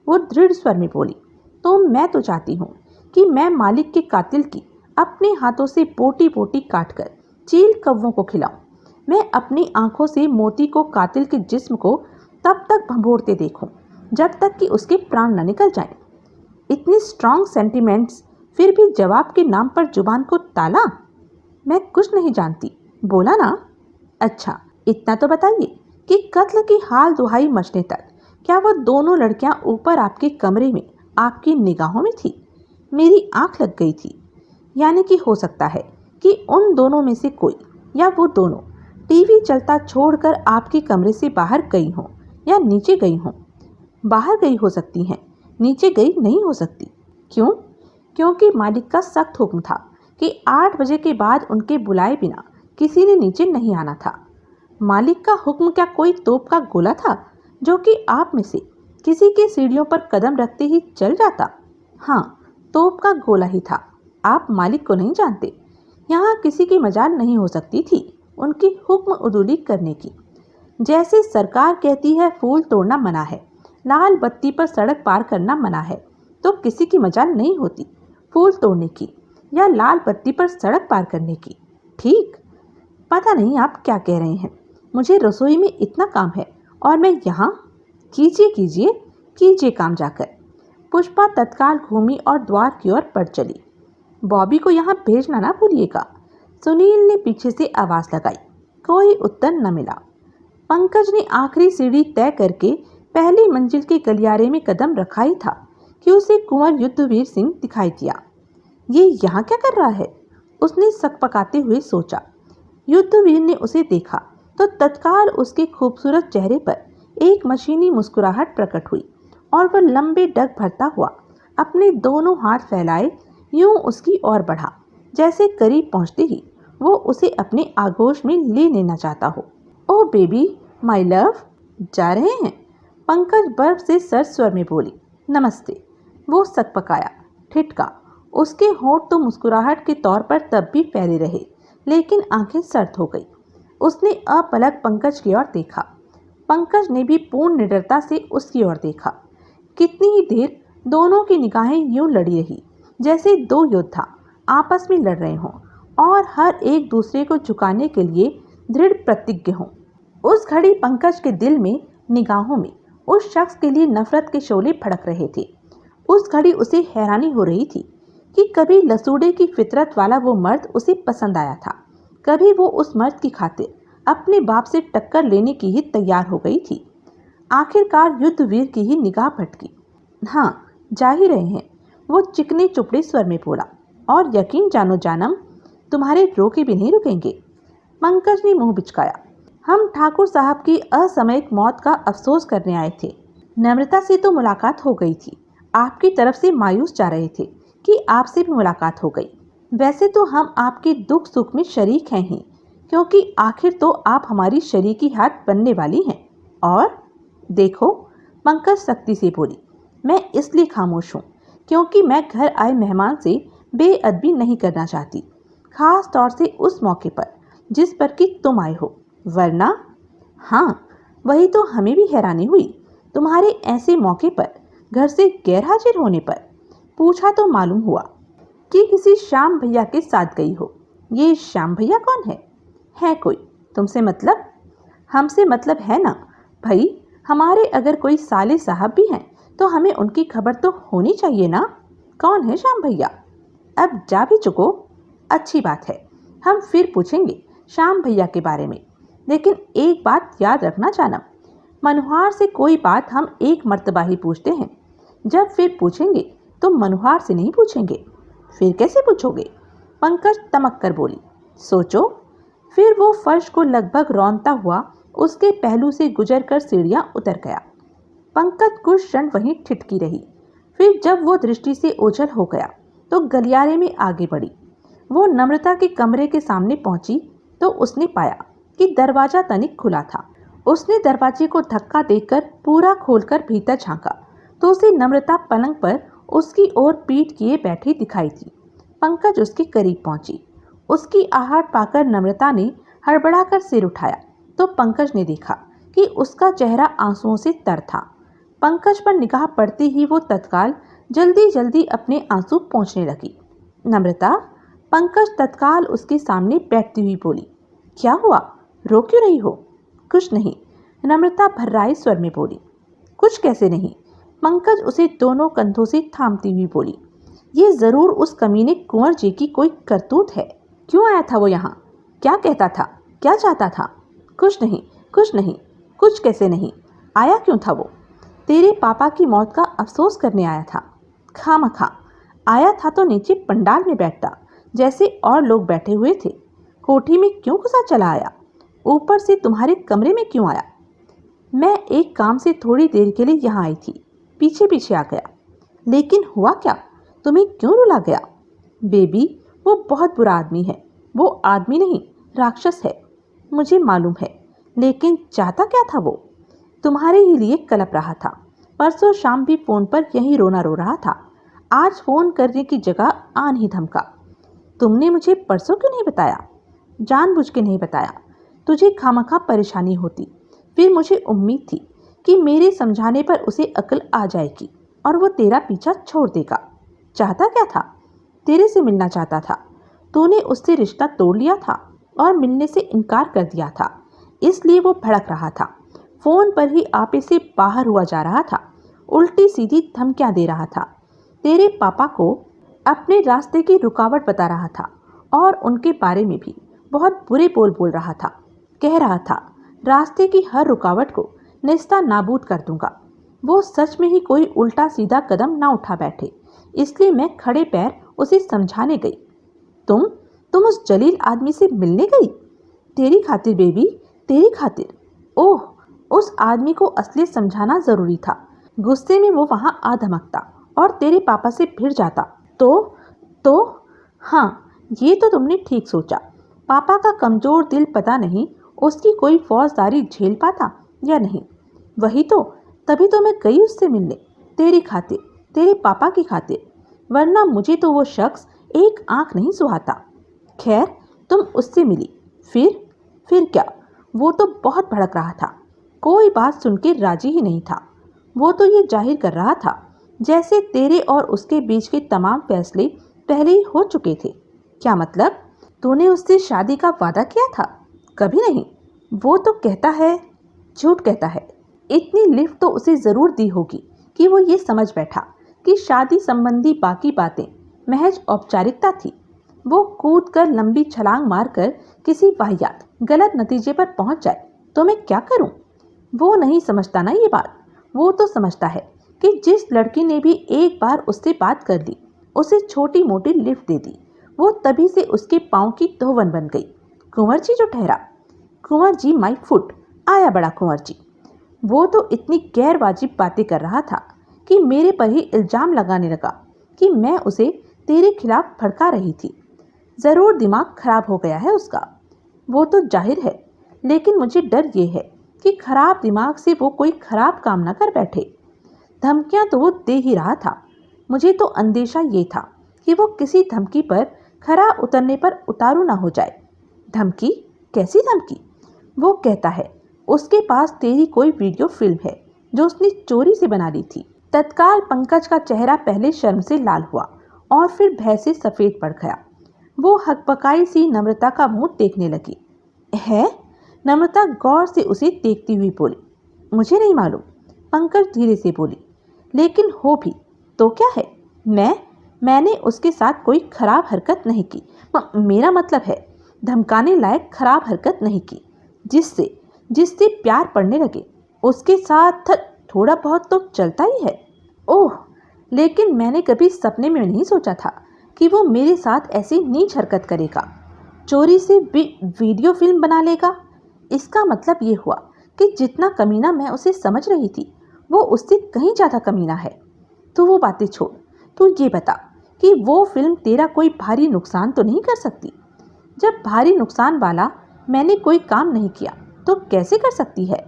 वो दृढ़ स्वर में बोली, तो मैं तो चाहती हूँ कि मैं मालिक के कातिल की अपने हाथों से बोटी बोटी काट कर चील कौवों को खिलाऊं। मैं अपनी आंखों से मोती को कातिल के जिस्म को तब तक भंभोरते देखूं जब तक कि उसके प्राण न निकल जाएं। इतनी स्ट्रांग सेंटिमेंट्स, फिर भी जवाब के नाम पर जुबान को ताला? मैं कुछ नहीं जानती, बोला ना। अच्छा, इतना तो बताइए कि कत्ल की हाल दुहाई मचने तक क्या वो दोनों लड़कियां ऊपर आपके कमरे में आपकी निगाहों में थी? मेरी आंख लग गई थी। यानी कि हो सकता है कि उन दोनों में से कोई या वो दोनों टीवी चलता छोड़कर आपके कमरे से बाहर गई हों या नीचे गई हों। बाहर गई हो सकती हैं, नीचे गई नहीं हो सकती। क्यों? क्योंकि मालिक का सख्त हुक्म था कि 8 बजे के बाद उनके बुलाए बिना किसी ने नीचे नहीं आना था। मालिक का हुक्म क्या कोई तोप का गोला था जो कि आप में से किसी के सीढ़ियों पर कदम रखते ही चल जाता? हाँ, तोप का गोला ही था। आप मालिक को नहीं जानते। यहाँ किसी की मजाल नहीं हो सकती थी उनकी हुक्म उदूली करने की। जैसे सरकार कहती है फूल तोड़ना मना है, लाल बत्ती पर सड़क पार करना मना है, तो किसी की मजाल नहीं होती फूल तोड़ने की या लाल बत्ती पर सड़क पार करने की। ठीक? पता नहीं आप क्या कह रहे हैं। मुझे रसोई में इतना काम है और मैं यहाँ। कीजिए कीजिए कीजिए काम जाकर। पुष्पा तत्काल घूमी और द्वार की ओर बढ़ चली। बॉबी को यहाँ भेजना ना भूलिएगा, सुनील ने पीछे से आवाज लगाई। कोई उत्तर न मिला। पंकज ने आखिरी सीढ़ी तय करके पहली मंजिल के गलियारे में कदम रखा ही था कि उसे कुंवर युद्धवीर सिंह दिखाई दिया। ये यहाँ क्या कर रहा है? उसने सकपकाते हुए सोचा। युद्धवीर ने उसे देखा तो तत्काल उसके खूबसूरत चेहरे पर एक मशीनी मुस्कुराहट प्रकट हुई और वह लंबे डग भरता हुआ अपने दोनों हाथ फैलाए यूं उसकी ओर बढ़ा, जैसे करीब पहुंचते ही वो उसे अपने आगोश में ले लेना चाहता हो। ओ बेबी, माय लव, जा रहे हैं? पंकज बर्फ से सर्द स्वर में बोली। नमस्ते। वो सकपकाया, ठिठका। उसके होंठ तो मुस्कुराहट के तौर पर तब भी फैले रहे, लेकिन आंखें सर्द हो गई। उसने अपलक पंकज की ओर देखा। पंकज ने भी पूर्ण निडरता से उसकी ओर देखा। कितनी ही देर दोनों की निगाहें यूं लड़ी रही जैसे दो योद्धा आपस में लड़ रहे हों और हर एक दूसरे को झुकाने के लिए दृढ़ प्रतिज्ञ हों। उस घड़ी पंकज के दिल में, निगाहों में उस शख्स के लिए नफरत के शोले भड़क रहे थे। उस घड़ी उसे हैरानी हो रही थी कि कभी लसूड़े की फितरत वाला वो मर्द उसे पसंद आया था, कभी वो उस मर्द की खातिर अपने बाप से टक्कर लेने की ही तैयार हो गई थी। आखिरकार युद्धवीर की ही निगाह भटकी। हाँ, जा ही रहे हैं, वो चिकने चुपड़े स्वर में बोला। और यकीन जानो जानम, तुम्हारे रोके भी नहीं रुकेंगे। पंकज ने मुंह बिचकाया। हम ठाकुर साहब की असामयिक मौत का अफसोस करने आए थे। नम्रता से तो मुलाकात हो गई थी, आपकी तरफ से मायूस जा रहे थे कि आपसे भी मुलाकात हो गई। वैसे तो हम आपके दुख सुख में शरीक हैं ही, क्योंकि आखिर तो आप हमारी शरीकी हाथ बनने वाली हैं। और देखो, पंकज सख्ती से बोली, मैं इसलिए खामोश हूँ क्योंकि मैं घर आए मेहमान से बेअदबी नहीं करना चाहती, खास तौर से उस मौके पर जिस पर कि तुम आए हो। वरना हाँ, वही तो हमें भी हैरानी हुई तुम्हारे ऐसे मौके पर घर से गैर हाजिर होने पर। पूछा तो मालूम हुआ कि किसी श्याम भैया के साथ गई हो। ये श्याम भैया कौन है? है कोई तुमसे मतलब? हमसे मतलब है ना भाई, हमारे अगर कोई साले साहब भी हैं तो हमें उनकी खबर तो होनी चाहिए ना। कौन है श्याम भैया? अब जा भी चुको, अच्छी बात है, हम फिर पूछेंगे श्याम भैया के बारे में। लेकिन एक बात याद रखना जानम, मनुहार से कोई बात हम एक मर्तबा ही पूछते हैं, जब फिर पूछेंगे तो मनुहार से नहीं पूछेंगे। फिर कैसे पूछोगे? पंकज तमक कर बोली। सोचो। फिर वो फर्श को लगभग रौंदता हुआ उसके पहलू से गुजरकर सीढ़ियां उतर गया। पंकज कुछ क्षण वहीं ठिठकी रही। फिर जब वो दृष्टि से ओझल हो गया तो गलियारे में आगे बढ़ी। वो नम्रता के कमरे के सामने पहुंची तो उसने पाया कि दरवाजा तनिक खुला था। उसने दरवाजे को धक्का देकर पूरा खोलकर भीतर झांका तो उसे नम्रता पलंग पर उसकी ओर पीठ किए बैठी दिखाई दी। पंकज उसके करीब पहुंची। उसकी आहट पाकर नम्रता ने हड़बड़ाकर सिर उठाया तो पंकज ने देखा कि उसका चेहरा आंसुओं से तर था। पंकज पर निगाह पड़ते ही वो तत्काल जल्दी जल्दी अपने आंसू पोंछने लगी। नम्रता। पंकज तत्काल उसके सामने बैठती हुई बोली। क्या हुआ? रो क्यों रही हो? कुछ नहीं, नम्रता भर्राए स्वर में बोली। कुछ कैसे नहीं? पंकज उसे दोनों कंधों से थामती हुई बोली। ये जरूर उस कमीने कुंवर जी की कोई करतूत है। क्यों आया था वो यहाँ? क्या कहता था? क्या चाहता था? कुछ नहीं, कुछ नहीं। कुछ कैसे नहीं? आया क्यों था वो? तेरे पापा की मौत का अफसोस करने आया था। खामखा आया था तो नीचे पंडाल में बैठता जैसे और लोग बैठे हुए थे। कोठी में क्यों घुसा चला आया? ऊपर से तुम्हारे कमरे में क्यों आया? मैं एक काम से थोड़ी देर के लिए यहाँ आई थी, पीछे पीछे आ गया। लेकिन हुआ क्या? तुम्हें क्यों रुला गया? बेबी, वो बहुत बुरा आदमी है। वो आदमी नहीं, राक्षस है। मुझे मालूम है, लेकिन चाहता क्या था वो? तुम्हारे ही लिए कलप रहा था। परसों शाम भी फोन पर यही रोना रो रहा था। आज फोन करने की जगह आन ही धमका। तुमने मुझे परसों क्यों नहीं बताया? जानबूझ के नहीं बताया। तुझे खामखा परेशानी होती। फिर मुझे उम्मीद थी कि मेरे समझाने पर उसे अकल आ जाएगी और वो तेरा पीछा छोड़ देगा। चाहता क्या था? तेरे से मिलना चाहता था। तूने उससे रिश्ता तोड़ लिया था और मिलने से इनकार कर दिया था, इसलिए वो भड़क रहा था। फोन पर ही आपे से बाहर हुआ जा रहा था। उल्टी सीधी धमकियां दे रहा था। तेरे पापा को अपने रास्ते की रुकावट बता रहा था और उनके बारे में भी बहुत बुरे बोल बोल रहा था। कह रहा था रास्ते की हर रुकावट को निस्ता नाबूद कर दूंगा। वो सच में ही कोई उल्टा सीधा कदम ना उठा बैठे, इसलिए मैं खड़े पैर उसे समझाने गई। तुम उस जलील आदमी से मिलने गई? तेरी खातिर बेबी, तेरी खातिर। ओह, उस आदमी को असलियत समझाना जरूरी था। गुस्से में वो वहां आ धमकता और तेरे पापा से भिड़ जाता तो हाँ, ये तो तुमने ठीक सोचा। पापा का कमजोर दिल पता नहीं उसकी कोई फौजदारी झेल पाता या नहीं। वही तो, तभी तो मैं गई उससे मिलने, तेरी खातिर, तेरे पापा की खातिर। वरना मुझे तो वो शख्स एक आंख नहीं सुहाता। खैर, तुम उससे मिली। फिर क्या? वो तो बहुत भड़क रहा था। कोई बात सुन के राजी ही नहीं था। वो तो ये जाहिर कर रहा था जैसे तेरे और उसके बीच के तमाम फैसले पहले ही हो चुके थे। क्या मतलब? तूने उससे शादी का वादा किया था? कभी नहीं। वो तो कहता है, झूठ कहता है। इतनी लिफ्ट तो उसे जरूर दी होगी कि वो ये समझ बैठा कि शादी संबंधी बाकी बातें महज औपचारिकता थी। वो कूद कर लंबी छलांग मारकर किसी वाहियात गलत नतीजे पर पहुंच जाए तो मैं क्या करूं? वो नहीं समझता ना ये बात। वो तो समझता है कि जिस लड़की ने भी एक बार उससे बात कर ली, उसे छोटी मोटी लिफ्ट दे दी, वो तभी से उसके पाँव की तोहवन बन गई। कुंवर जी जो ठहरा, कुंवर जी माई फुट, आया बड़ा कुंवर जी। वो तो इतनी गैर वाजिब बातें कर रहा था कि मेरे पर ही इल्जाम लगाने लगा कि मैं उसे तेरे खिलाफ भड़का रही थी। ज़रूर दिमाग खराब हो गया है उसका। वो तो जाहिर है, लेकिन मुझे डर ये है कि खराब दिमाग से वो कोई खराब काम ना कर बैठे। धमकियां तो वो दे ही रहा था। मुझे तो अंदेशा ये था कि वो किसी धमकी पर खरा उतरने पर उतारू ना हो जाए। धमकी? कैसी धमकी? वो कहता है उसके पास तेरी कोई वीडियो फिल्म है जो उसने चोरी से बना ली थी। तत्काल पंकज का चेहरा पहले शर्म से लाल हुआ और फिर भय से सफ़ेद पड़ गया। वो हकबकाई सी नम्रता का मुंह देखने लगी। है? नम्रता गौर से उसे देखती हुई बोली। मुझे नहीं मालूम, पंकज धीरे से बोली। लेकिन हो भी तो क्या है? मैंने उसके साथ कोई खराब हरकत नहीं की। मेरा मतलब है धमकाने लायक खराब हरकत नहीं की जिससे प्यार पड़ने लगे। उसके साथ थोड़ा बहुत तो चलता ही है। ओह, लेकिन मैंने कभी सपने में नहीं सोचा था कि वो मेरे साथ ऐसी नीच हरकत करेगा, चोरी से वीडियो फिल्म बना लेगा। इसका मतलब ये हुआ कि जितना कमीना मैं उसे समझ रही थी वो उससे कहीं ज़्यादा कमीना है। तो वो बातें छोड़, तू ये बता कि वो फिल्म तेरा कोई भारी नुकसान तो नहीं कर सकती? जब भारी नुकसान वाला मैंने कोई काम नहीं किया तो कैसे कर सकती है?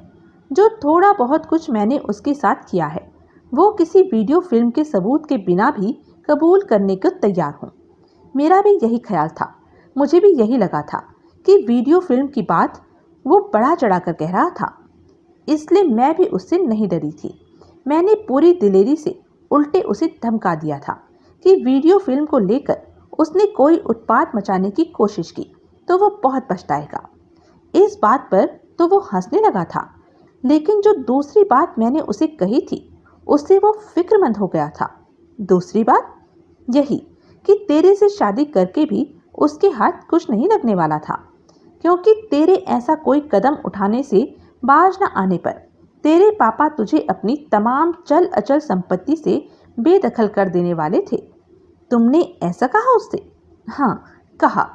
जो थोड़ा बहुत कुछ मैंने उसके साथ किया है वो किसी वीडियो फिल्म के सबूत के बिना भी कबूल करने को तैयार हूँ। मेरा भी यही ख्याल था, मुझे भी यही लगा था कि वीडियो फिल्म की बात वो बढ़ा चढ़ा कर कह रहा था, इसलिए मैं भी उससे नहीं डरी थी। मैंने पूरी दिलेरी से उल्टे उसे धमका दिया था कि वीडियो फिल्म को लेकर उसने कोई उत्पात मचाने की कोशिश की तो वो बहुत पछताएगा। इस बात पर तो वो हंसने लगा था, लेकिन जो दूसरी बात मैंने उसे कही थी उससे वो फिक्रमंद हो गया था। दूसरी बात यही कि तेरे से शादी करके भी उसके हाथ कुछ नहीं लगने वाला था, क्योंकि तेरे ऐसा कोई कदम उठाने से बाज न आने पर तेरे पापा तुझे अपनी तमाम चल अचल संपत्ति से बेदखल कर देने वाले थे। तुमने ऐसा कहा उससे? हाँ, कहा।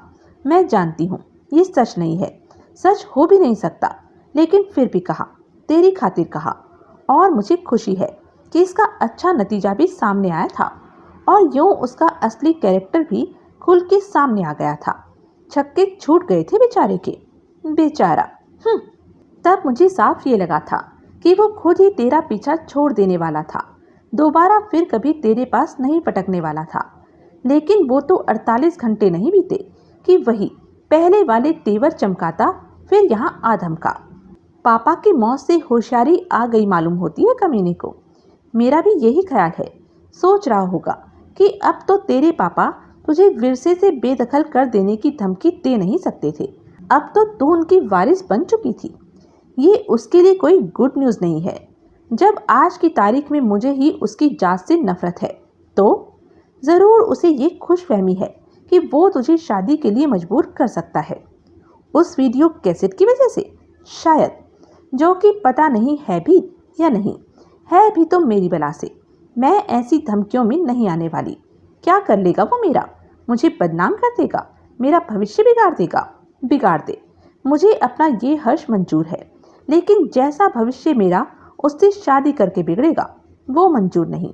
मैं जानती हूँ ये सच नहीं है, सच हो भी नहीं सकता, लेकिन फिर भी कहा, तेरी खातिर कहा। और मुझे खुशी है कि इसका अच्छा नतीजा भी सामने आया था और यूं उसका असली कैरेक्टर भी खुल के सामने आ गया था। छक्के छूट गए थे बेचारे के। बेचारा। तब मुझे साफ ये लगा था कि वो खुद ही तेरा पीछा छोड़ देने वाला था, दोबारा फिर कभी तेरे पास नहीं पटकने वाला था। लेकिन वो तो 48 घंटे नहीं बीते कि वही पहले वाले तेवर चमकाता फिर यहाँ आधम का। पापा की मौत से होशियारी आ गई मालूम होती है कमीने को। मेरा भी यही ख्याल है। सोच रहा होगा कि अब तो तेरे पापा तुझे विरसे से बेदखल कर देने की धमकी दे नहीं सकते थे। अब तो तू उनकी वारिस बन चुकी थी। ये उसके लिए कोई गुड न्यूज़ नहीं है। जब आज की तारीख में मुझे ही उसकी जात से नफरत है तो ज़रूर उसे ये खुशफहमी है कि वो तुझे शादी के लिए मजबूर कर सकता है, उस वीडियो कैसेट की वजह से शायद, जो कि पता नहीं है भी या नहीं है भी तो मेरी बला से। मैं ऐसी धमकियों में नहीं आने वाली। क्या कर लेगा वो मेरा? मुझे बदनाम कर देगा, मेरा भविष्य बिगाड़ देगा। बिगाड़ दे, मुझे अपना ये हर्ष मंजूर है, लेकिन जैसा भविष्य मेरा उससे शादी करके बिगड़ेगा वो मंजूर नहीं।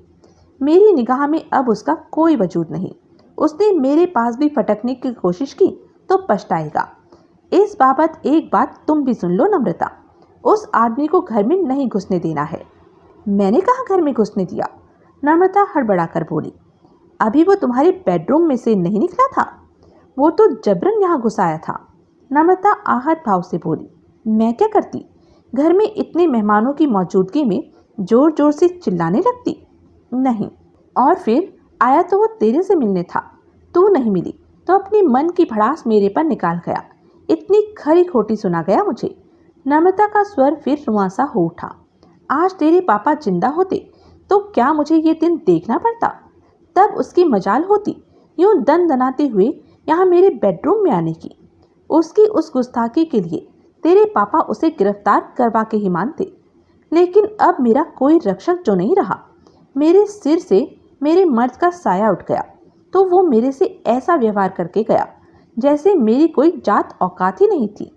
मेरी निगाह में अब उसका कोई वजूद नहीं। उसने मेरे पास भी फटकने की कोशिश की तो पछताएगा। इस बाबत एक बात तुम भी सुन लो नम्रता, उस आदमी को घर में नहीं घुसने देना है। मैंने कहा घर में घुसने दिया? नम्रता हड़बड़ाकर बोली, अभी वो तुम्हारे बेडरूम में से नहीं निकला था, वो तो जबरन यहाँ घुसाया था। नम्रता आहत भाव से बोली, मैं क्या करती? घर में इतने मेहमानों की मौजूदगी में जोर जोर से चिल्लाने लगती? नहीं। और फिर आया तो वो तेरे से मिलने था, तू नहीं मिली तो अपनी मन की भड़ास मेरे पर निकाल गया। इतनी खरी खोटी सुना गया मुझे। नम्रता का स्वर फिर रुआंसा हो उठा। आज तेरे पापा जिंदा होते तो क्या मुझे ये दिन देखना पड़ता? तब उसकी मजाल होती यूं दन दनाते हुए यहाँ मेरे बेडरूम में आने की। उसकी उस गुस्ताखी के लिए तेरे पापा उसे गिरफ्तार करवा के ही मानते। लेकिन अब मेरा कोई रक्षक जो नहीं रहा, मेरे सिर से मेरे मर्द का साया उठ गया तो वो मेरे से ऐसा व्यवहार करके गया जैसे मेरी कोई जात औकात ही नहीं थी।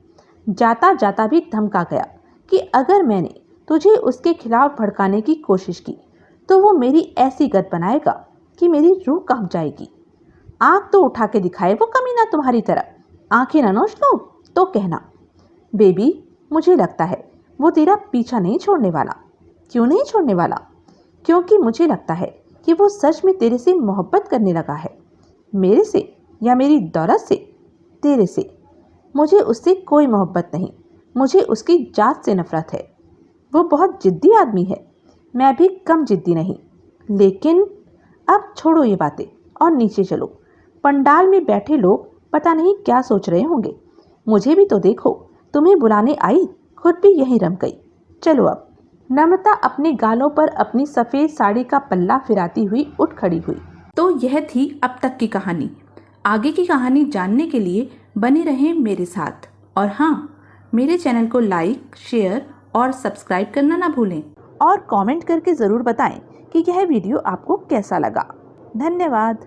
जाता जाता भी धमका गया कि अगर मैंने तुझे उसके खिलाफ भड़काने की कोशिश की तो वो मेरी ऐसी गत बनाएगा कि मेरी रूह कांप जाएगी। आंख तो उठा के दिखाए वो कमीना तुम्हारी तरह, आंखें न नोच लो तो कहना। बेबी, मुझे लगता है वो तेरा पीछा नहीं छोड़ने वाला। क्यों नहीं छोड़ने वाला? क्योंकि मुझे लगता है कि वो सच में तेरे से मोहब्बत करने लगा है। मेरे से या मेरी दौलत से? तेरे से। मुझे उससे कोई मोहब्बत नहीं, मुझे उसकी जात से नफरत है। वो बहुत जिद्दी आदमी है, मैं भी कम जिद्दी नहीं। लेकिन अब छोड़ो ये बातें और नीचे चलो। पंडाल में बैठे लोग पता नहीं क्या सोच रहे होंगे। मुझे भी तो देखो, तुम्हें बुलाने आई, खुद भी यहीं रम गई। चलो अब। नम्रता अपने गालों पर अपनी सफ़ेद साड़ी का पल्ला फिराती हुई उठ खड़ी हुई। तो यह थी अब तक की कहानी। आगे की कहानी जानने के लिए बने रहें मेरे साथ। और हाँ, मेरे चैनल को लाइक, शेयर और सब्सक्राइब करना ना भूलें और कमेंट करके ज़रूर बताएं कि यह वीडियो आपको कैसा लगा। धन्यवाद।